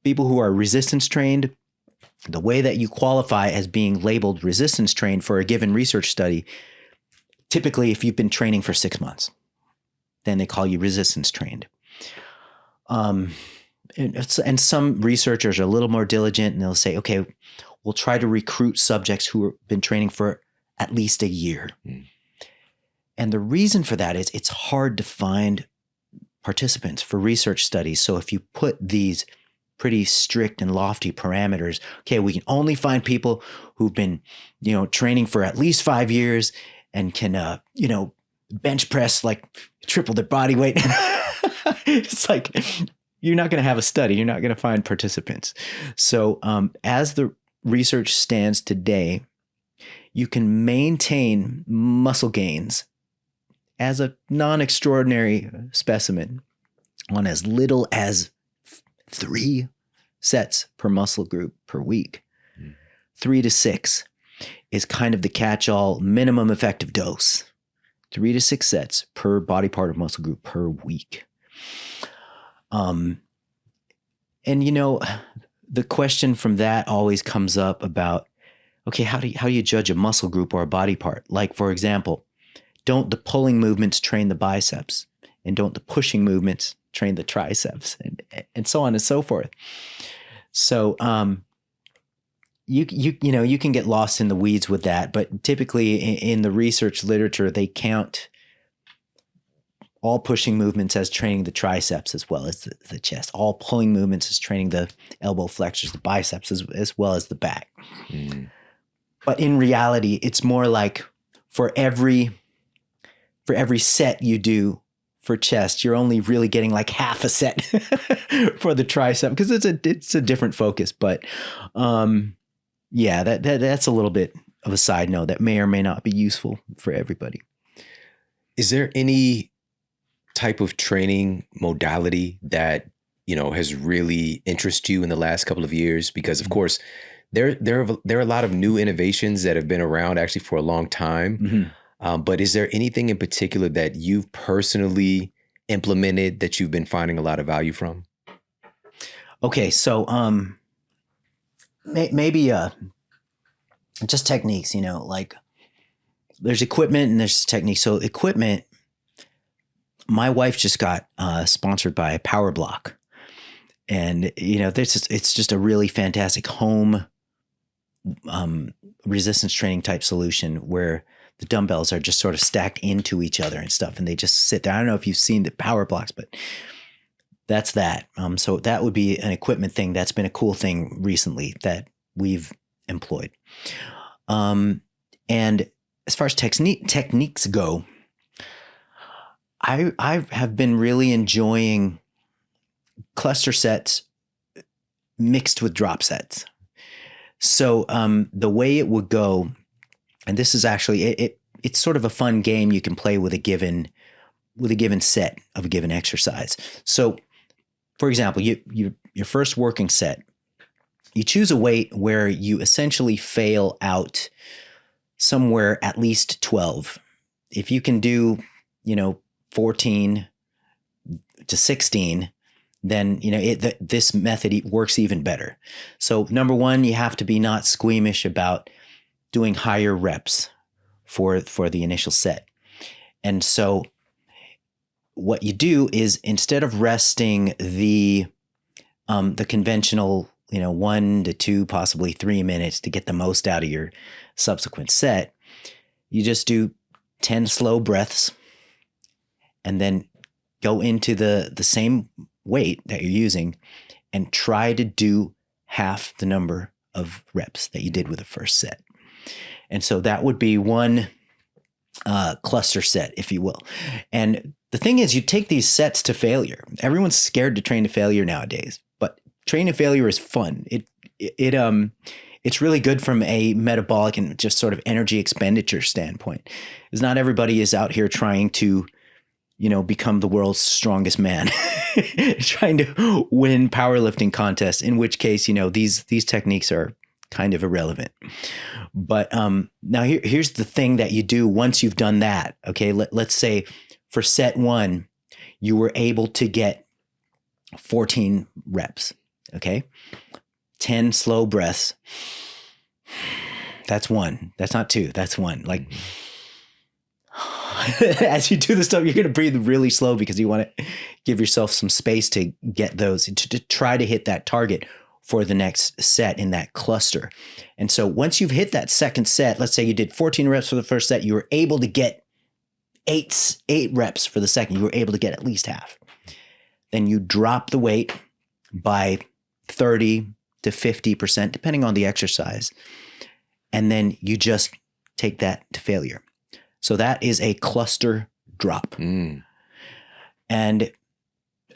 People who are resistance trained, the way that you qualify as being labeled resistance trained for a given research study, typically if you've been training for 6 months, then they call you resistance trained. And some researchers are a little more diligent and they'll say, okay, we'll try to recruit subjects who have been training for at least a year. Mm. And the reason for that is it's hard to find participants for research studies. So if you put these pretty strict and lofty parameters, okay, we can only find people who've been, training for at least 5 years and can, bench press like triple their body weight. It's like, you're not going to have a study. You're not going to find participants. So as the research stands today, you can maintain muscle gains as a non-extraordinary specimen on as little as 3 sets per muscle group per week. 3 to 6 is kind of the catch-all minimum effective dose. 3 to 6 sets per body part or muscle group per week. And the question from that always comes up about, okay, how do you judge a muscle group or a body part? Like, for example, don't the pulling movements train the biceps, and don't the pushing movements train the triceps, and so on and so forth. So you can get lost in the weeds with that, but typically in the research literature, they count all pushing movements as training the triceps as well as the chest. All pulling movements as training the elbow flexors, the biceps, as well as the back. Mm. But in reality, it's more like for every set you do for chest, you're only really getting like half a set for the tricep because it's a different focus. But that's a little bit of a side note that may or may not be useful for everybody. Is there any type of training modality that has really interested you in the last couple of years? Because of course, there are a lot of new innovations that have been around actually for a long time. Mm-hmm. But is there anything in particular that you've personally implemented that you've been finding a lot of value from? Okay, so maybe just techniques. Like there's equipment and there's techniques. So equipment. My wife just got sponsored by Power Block, and it's just a really fantastic home resistance training type solution where the dumbbells are just sort of stacked into each other and stuff, and they just sit there. I don't know if you've seen the Power Blocks, but that's that. So that would be an equipment thing. That's been a cool thing recently that we've employed. And as far as techniques go, I have been really enjoying cluster sets mixed with drop sets. So the way it would go, and this is actually it's sort of a fun game you can play with a given set of a given exercise. So, for example, your first working set, you choose a weight where you essentially fail out somewhere at least 12. If you can do 14 to 16, then this method works even better. So number one, you have to be not squeamish about doing higher reps for the initial set. And so what you do is instead of resting the conventional 1 to 2, possibly 3 minutes to get the most out of your subsequent set, you just do 10 slow breaths and then go into the same weight that you're using and try to do half the number of reps that you did with the first set. And so that would be one cluster set, if you will. And the thing is, you take these sets to failure. Everyone's scared to train to failure nowadays, but train to failure is fun. It's really good from a metabolic and just sort of energy expenditure standpoint. Because not everybody is out here trying to, become the world's strongest man, trying to win powerlifting contests. In which case, these techniques are kind of irrelevant. But now here's the thing that you do once you've done that. Okay, let's say for set 1, you were able to get 14 reps. Okay, 10 slow breaths. That's 1. That's not 2. That's 1. Like as you do this stuff, you're going to breathe really slow because you want to give yourself some space to get those, to try to hit that target for the next set in that cluster. And so once you've hit that second set, let's say you did 14 reps for the first set, you were able to get eight reps for the second. You were able to get at least half. Then you drop the weight by 30 to 50%, depending on the exercise. And then you just take that to failure. So that is a cluster drop. And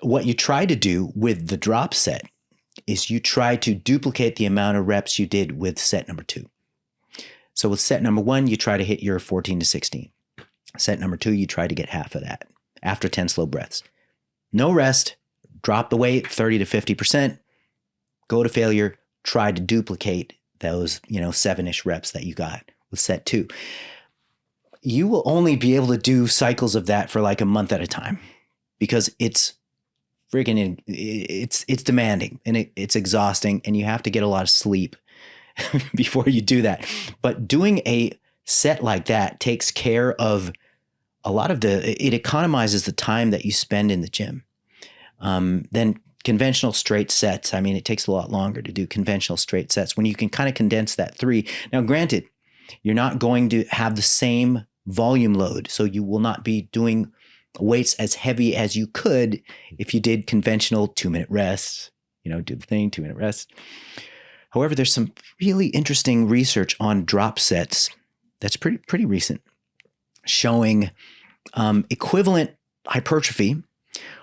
what you try to do with the drop set is you try to duplicate the amount of reps you did with set number 2. So with set number 1, you try to hit your 14 to 16. Set number 2, you try to get half of that after 10 slow breaths. No rest, drop the weight 30 to 50%, go to failure, try to duplicate those, 7-ish reps that you got with set 2. You will only be able to do cycles of that for like a month at a time because it's freaking, it's demanding and it's exhausting and you have to get a lot of sleep before you do that. But doing a set like that takes care of a lot of it economizes the time that you spend in the gym. Then conventional straight sets, it takes a lot longer to do conventional straight sets when you can kind of condense that 3. Now, granted, you're not going to have the same volume load. So you will not be doing weights as heavy as you could if you did conventional 2-minute rests, do the thing, 2-minute rest. However, there's some really interesting research on drop sets that's pretty recent, showing equivalent hypertrophy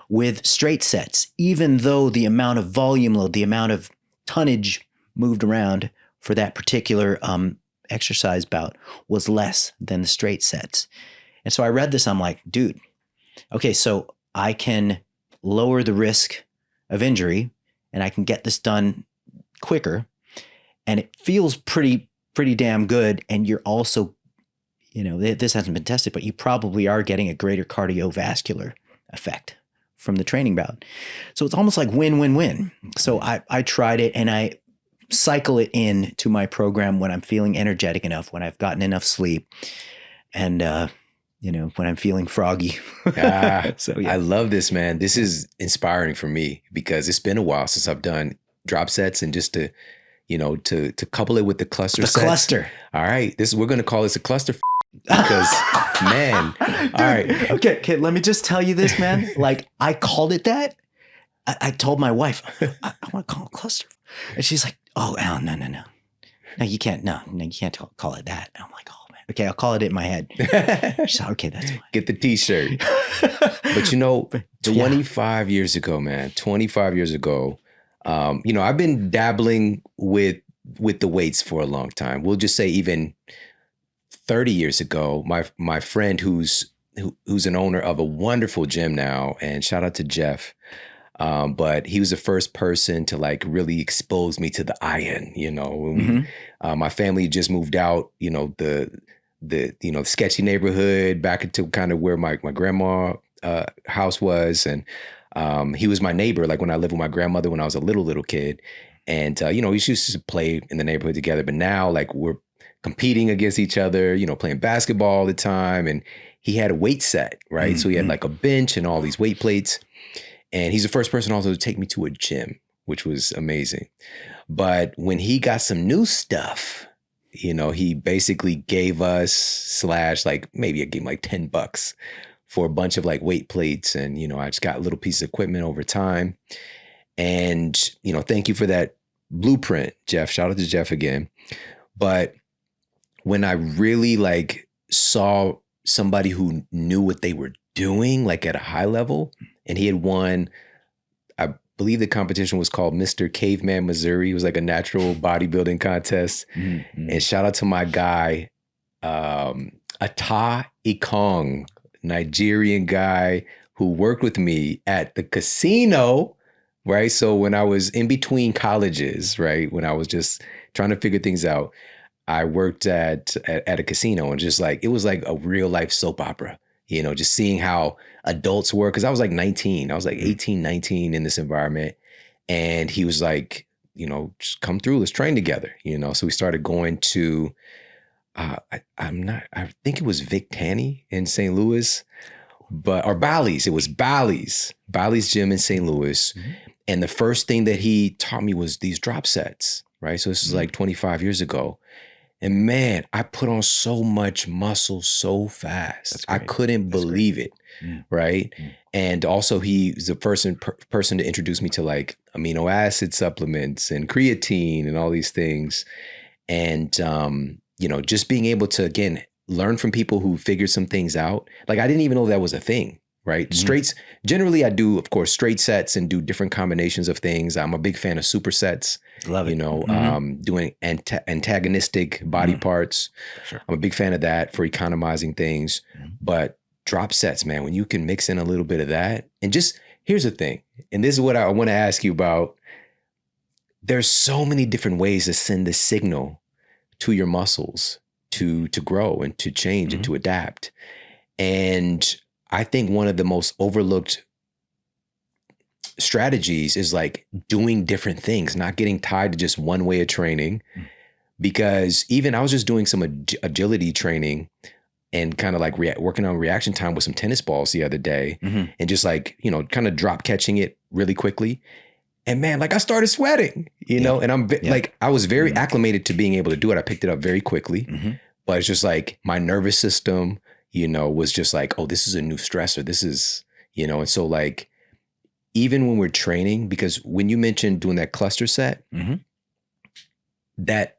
with straight sets, even though the amount of volume load, the amount of tonnage moved around for that particular exercise bout was less than the straight sets. And so I read this, I'm like, dude, okay, so I can lower the risk of injury and I can get this done quicker and it feels pretty damn good. And you're also, this hasn't been tested, but you probably are getting a greater cardiovascular effect from the training bout. So it's almost like win-win-win. So I tried it and I cycle it in to my program when I'm feeling energetic enough, when I've gotten enough sleep, and when I'm feeling froggy. So yeah. I love this, man. This is inspiring for me because it's been a while since I've done drop sets, and just to couple it with the cluster. The sets. Cluster. All right, we're going to call this a cluster because man. Dude, all right. Okay. Let me just tell you this, man. Like I called it that. I told my wife, I want to call it cluster, and she's like, "Oh, Alan, no, you can't. No, you can't call it that." And I'm like, "Oh man, okay, I'll call it in my head." She's like, "Okay, that's fine." Get the T-shirt. But 25 years ago, man, 25 years ago, I've been dabbling with the weights for a long time. We'll just say even 30 years ago, my friend who's an owner of a wonderful gym now, and shout out to Jeff. But he was the first person to like really expose me to the iron, when my family just moved out, the sketchy neighborhood back into kind of where my grandma house was. And he was my neighbor, like when I lived with my grandmother when I was a little kid. And, we used to play in the neighborhood together. But now like we're competing against each other, playing basketball all the time. And he had a weight set, right? Mm-hmm. So he had like a bench and all these weight plates. And he's the first person also to take me to a gym, which was amazing. But when he got some new stuff, he basically gave us maybe I gave him like $10 for a bunch of like weight plates. And, I just got little pieces of equipment over time. And, thank you for that blueprint, Jeff. Shout out to Jeff again. But when I really like saw somebody who knew what they were doing, like at a high level. And he had won, I believe the competition was called Mr. Caveman Missouri. It was like a natural bodybuilding contest. Mm-hmm. And shout out to my guy, Ata Ikong, Nigerian guy who worked with me at the casino, right? So when I was in between colleges, right, when I was just trying to figure things out, I worked at a casino, and just like, it was like a real life soap opera, you know, just seeing how adults were. Cause I was like 19, I was like 18, 19 in this environment. And he was like, you know, just come through, let's train together, you know? So we started going to, I think it was Vic Tanny in St. Louis, or Bally's. It was Bally's gym in St. Louis. Mm-hmm. And the first thing that he taught me was these drop sets, right? So this is like 25 years ago. And man, I put on so much muscle so fast. I couldn't believe it, right? And also he's the person to introduce me to like amino acid supplements and creatine and all these things. And, you know, just being able to, again, learn from people who figured some things out. Like, I didn't even know that was a thing, right? Straights, generally I do, of course, straight sets and do different combinations of things. I'm a big fan of supersets. Love it. You know, doing antagonistic body parts. Sure. I'm a big fan of that for economizing things. But drop sets, man, when you can mix in a little bit of that. And just, here's the thing, and this is what I want to ask you about. There's so many different ways to send the signal to your muscles to grow and to change and to adapt. And I think one of the most overlooked strategies is like doing different things, not getting tied to just one way of training. Because even I was just doing some agility training and kind of like working on reaction time with some tennis balls the other day, and just like, you know, kind of drop catching it really quickly. And man, like I started sweating, you know, and I'm like, I was very acclimated to being able to do it. I picked it up very quickly, but it's just like my nervous system, you know, was just like, oh, this is a new stressor. This is, you know, and so like, even when we're training, because when you mentioned doing that cluster set, that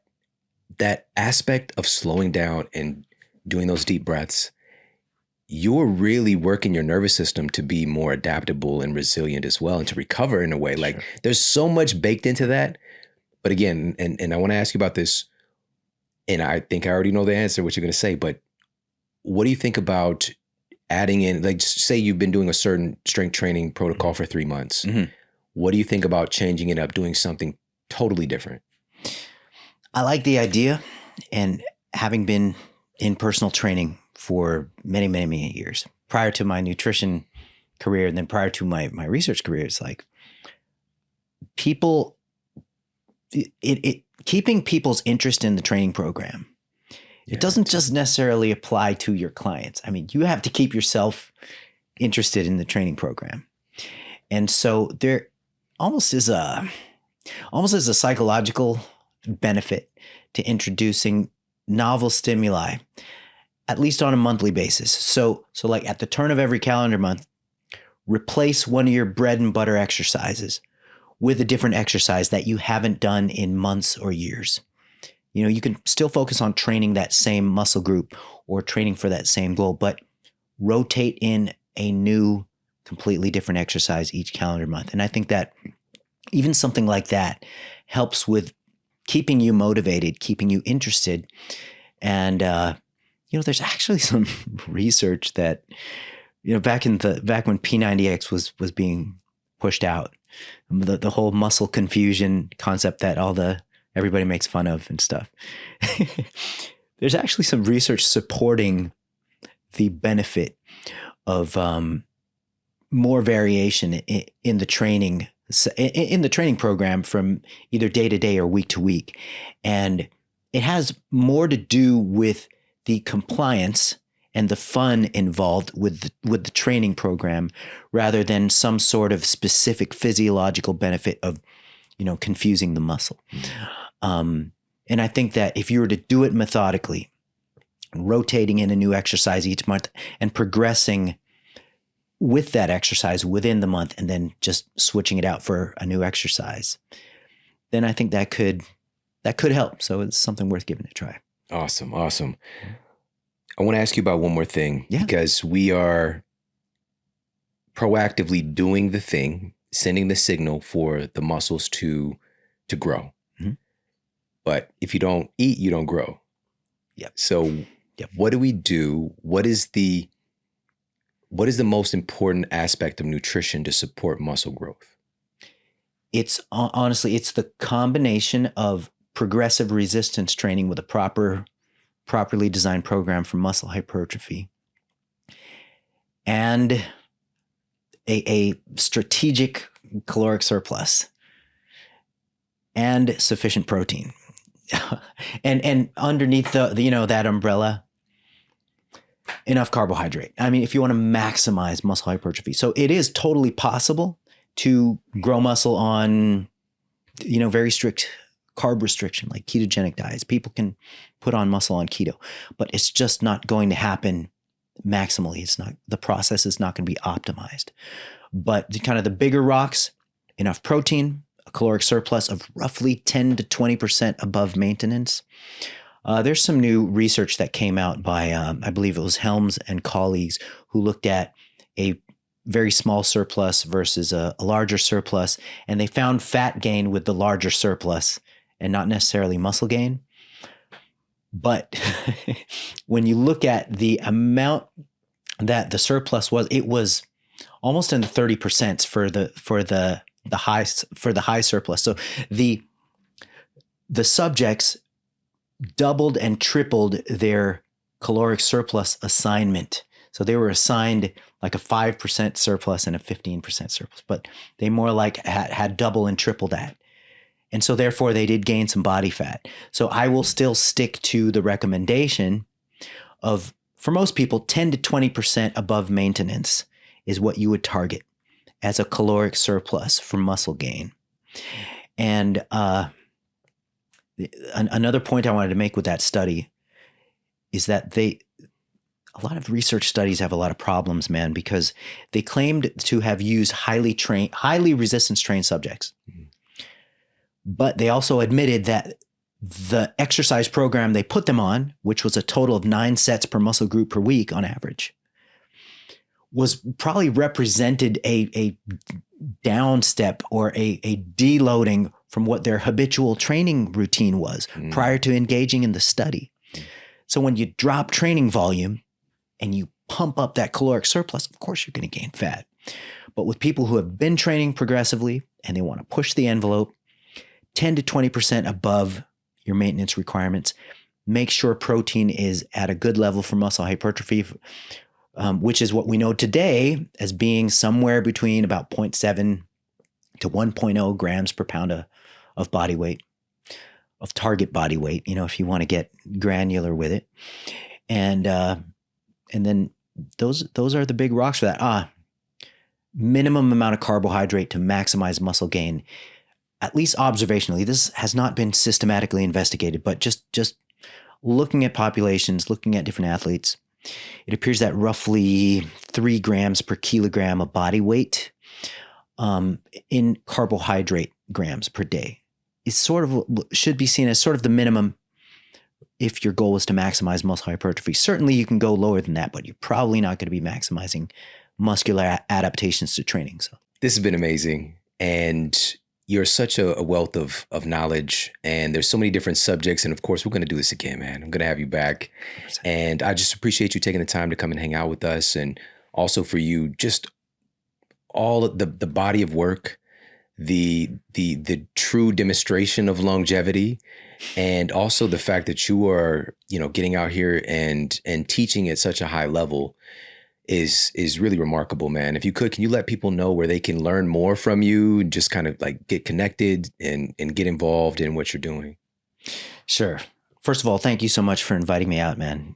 aspect of slowing down and doing those deep breaths, you're really working your nervous system to be more adaptable and resilient as well, and to recover in a way. Like there's so much baked into that. But again, and I want to ask you about this, and I think I already know the answer, what you're going to say, but what do you think about adding in, like, say you've been doing a certain strength training protocol for 3 months. What do you think about changing it up, doing something totally different? I like the idea, and having been in personal training for many, many, many years prior to my nutrition career, and then prior to my research career, it's like people, keeping people's interest in the training program. It doesn't just necessarily apply to your clients. I mean, you have to keep yourself interested in the training program. And so there almost is a psychological benefit to introducing novel stimuli, at least on a monthly basis. So like at the turn of every calendar month, replace one of your bread and butter exercises with a different exercise that you haven't done in months or years. You know, you can still focus on training that same muscle group or training for that same goal, but rotate in a new, completely different exercise each calendar month. And I think that even something like that helps with keeping you motivated, keeping you interested. And, you know, there's actually some research that, you know, back when P90X was being pushed out, the whole muscle confusion concept that everybody makes fun of and stuff. There's actually some research supporting the benefit of more variation in the training program from either day to day or week to week. And it has more to do with the compliance and the fun involved with the training program rather than some sort of specific physiological benefit of, you know, confusing the muscle. And I think that if you were to do it methodically, rotating in a new exercise each month and progressing with that exercise within the month and then just switching it out for a new exercise, then I think that could help. So it's something worth giving a try. Awesome. I want to ask you about one more thing, because we are proactively doing the thing, sending the signal for the muscles to grow. Mm-hmm. But if you don't eat, you don't grow. Yep. So what do we do? What is the most important aspect of nutrition to support muscle growth? It's honestly, it's the combination of progressive resistance training with a properly designed program for muscle hypertrophy and a strategic caloric surplus and sufficient protein. and underneath that umbrella, enough carbohydrate. I mean, if you want to maximize muscle hypertrophy. So it is totally possible to grow muscle on, very strict carb restriction, like ketogenic diets. People can put on muscle on keto, but it's just not going to happen maximally. The process is not going to be optimized. But the bigger rocks, enough protein, a caloric surplus of roughly 10 to 20% above maintenance. There's some new research that came out by, I believe it was Helms and colleagues, who looked at a very small surplus versus a larger surplus, and they found fat gain with the larger surplus and not necessarily muscle gain. But when you look at the amount that the surplus was, it was almost in the 30% for the high surplus. So the subjects doubled and tripled their caloric surplus assignment. So they were assigned like a 5% surplus and a 15% surplus, but they more like had double and triple that. And so therefore they did gain some body fat. So I will still stick to the recommendation of, for most people, 10 to 20% above maintenance is what you would target as a caloric surplus for muscle gain. And another point I wanted to make with that study is that a lot of research studies have a lot of problems, man, because they claimed to have used highly resistance trained subjects. Mm-hmm. But they also admitted that the exercise program they put them on, which was a total of 9 sets per muscle group per week on average, was probably represented a down step or a deloading from what their habitual training routine was prior to engaging in the study. So when you drop training volume and you pump up that caloric surplus, of course you're going to gain fat. But with people who have been training progressively and they want to push the envelope 10 to 20% above your maintenance requirements, make sure protein is at a good level for muscle hypertrophy, which is what we know today as being somewhere between about 0.7 to 1.0 grams per pound of body weight, of target body weight, if you want to get granular with it. And then those are the big rocks for that. Minimum amount of carbohydrate to maximize muscle gain, at least observationally. This has not been systematically investigated, but just looking at populations, looking at different athletes, it appears that roughly 3 grams per kilogram of body weight in carbohydrate grams per day is should be seen as sort of the minimum if your goal is to maximize muscle hypertrophy. Certainly you can go lower than that, but you're probably not going to be maximizing muscular adaptations to training. So this has been amazing. And you're such a wealth of knowledge, and there's so many different subjects. And of course, we're going to do this again, man. I'm going to have you back. 100%. And I just appreciate you taking the time to come and hang out with us. And also for you, just all the body of work, the true demonstration of longevity, and also the fact that you are, getting out here and teaching at such a high level is really remarkable, man. If you could, can you let people know where they can learn more from you and just kind of like get connected and get involved in what you're doing? Sure. First of all, thank you so much for inviting me out, man.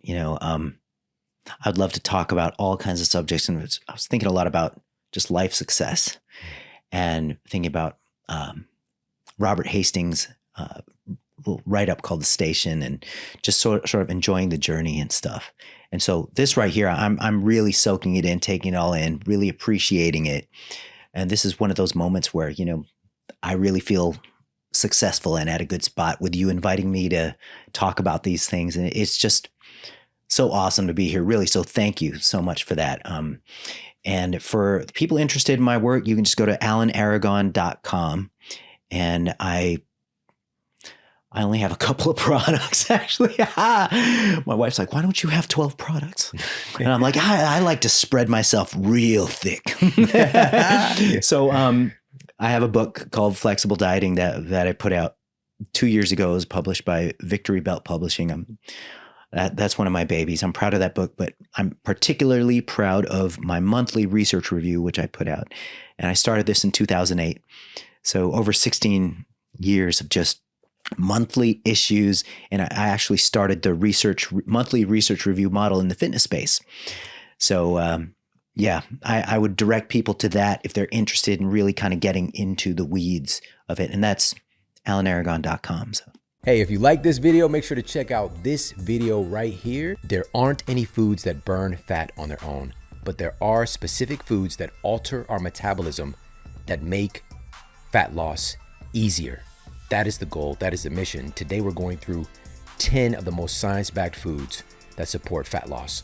I'd love to talk about all kinds of subjects. And I was thinking a lot about just life success and thinking about Robert Hastings' write-up called The Station, and just sort of enjoying the journey and stuff. And so this right here, I'm really soaking it in, taking it all in, really appreciating it. And this is one of those moments where, I really feel successful and at a good spot with you inviting me to talk about these things. And it's just so awesome to be here, really. So thank you so much for that. And for people interested in my work, you can just go to alanaragon.com. And I only have a couple of products, actually. My wife's like, why don't you have 12 products? And I'm like, I like to spread myself real thick. So I have a book called Flexible Dieting that I put out 2 years ago. It was published by Victory Belt Publishing. That's one of my babies. I'm proud of that book, but I'm particularly proud of my monthly research review, which I put out. And I started this in 2008. So over 16 years of just monthly issues. And I actually started the monthly research review model in the fitness space. So I would direct people to that if they're interested in really kind of getting into the weeds of it. And that's alanaragon.com. So. Hey, if you like this video, make sure to check out this video right here. There aren't any foods that burn fat on their own, but there are specific foods that alter our metabolism that make fat loss easier. That is the goal. That is the mission. Today, we're going through 10 of the most science-backed foods that support fat loss.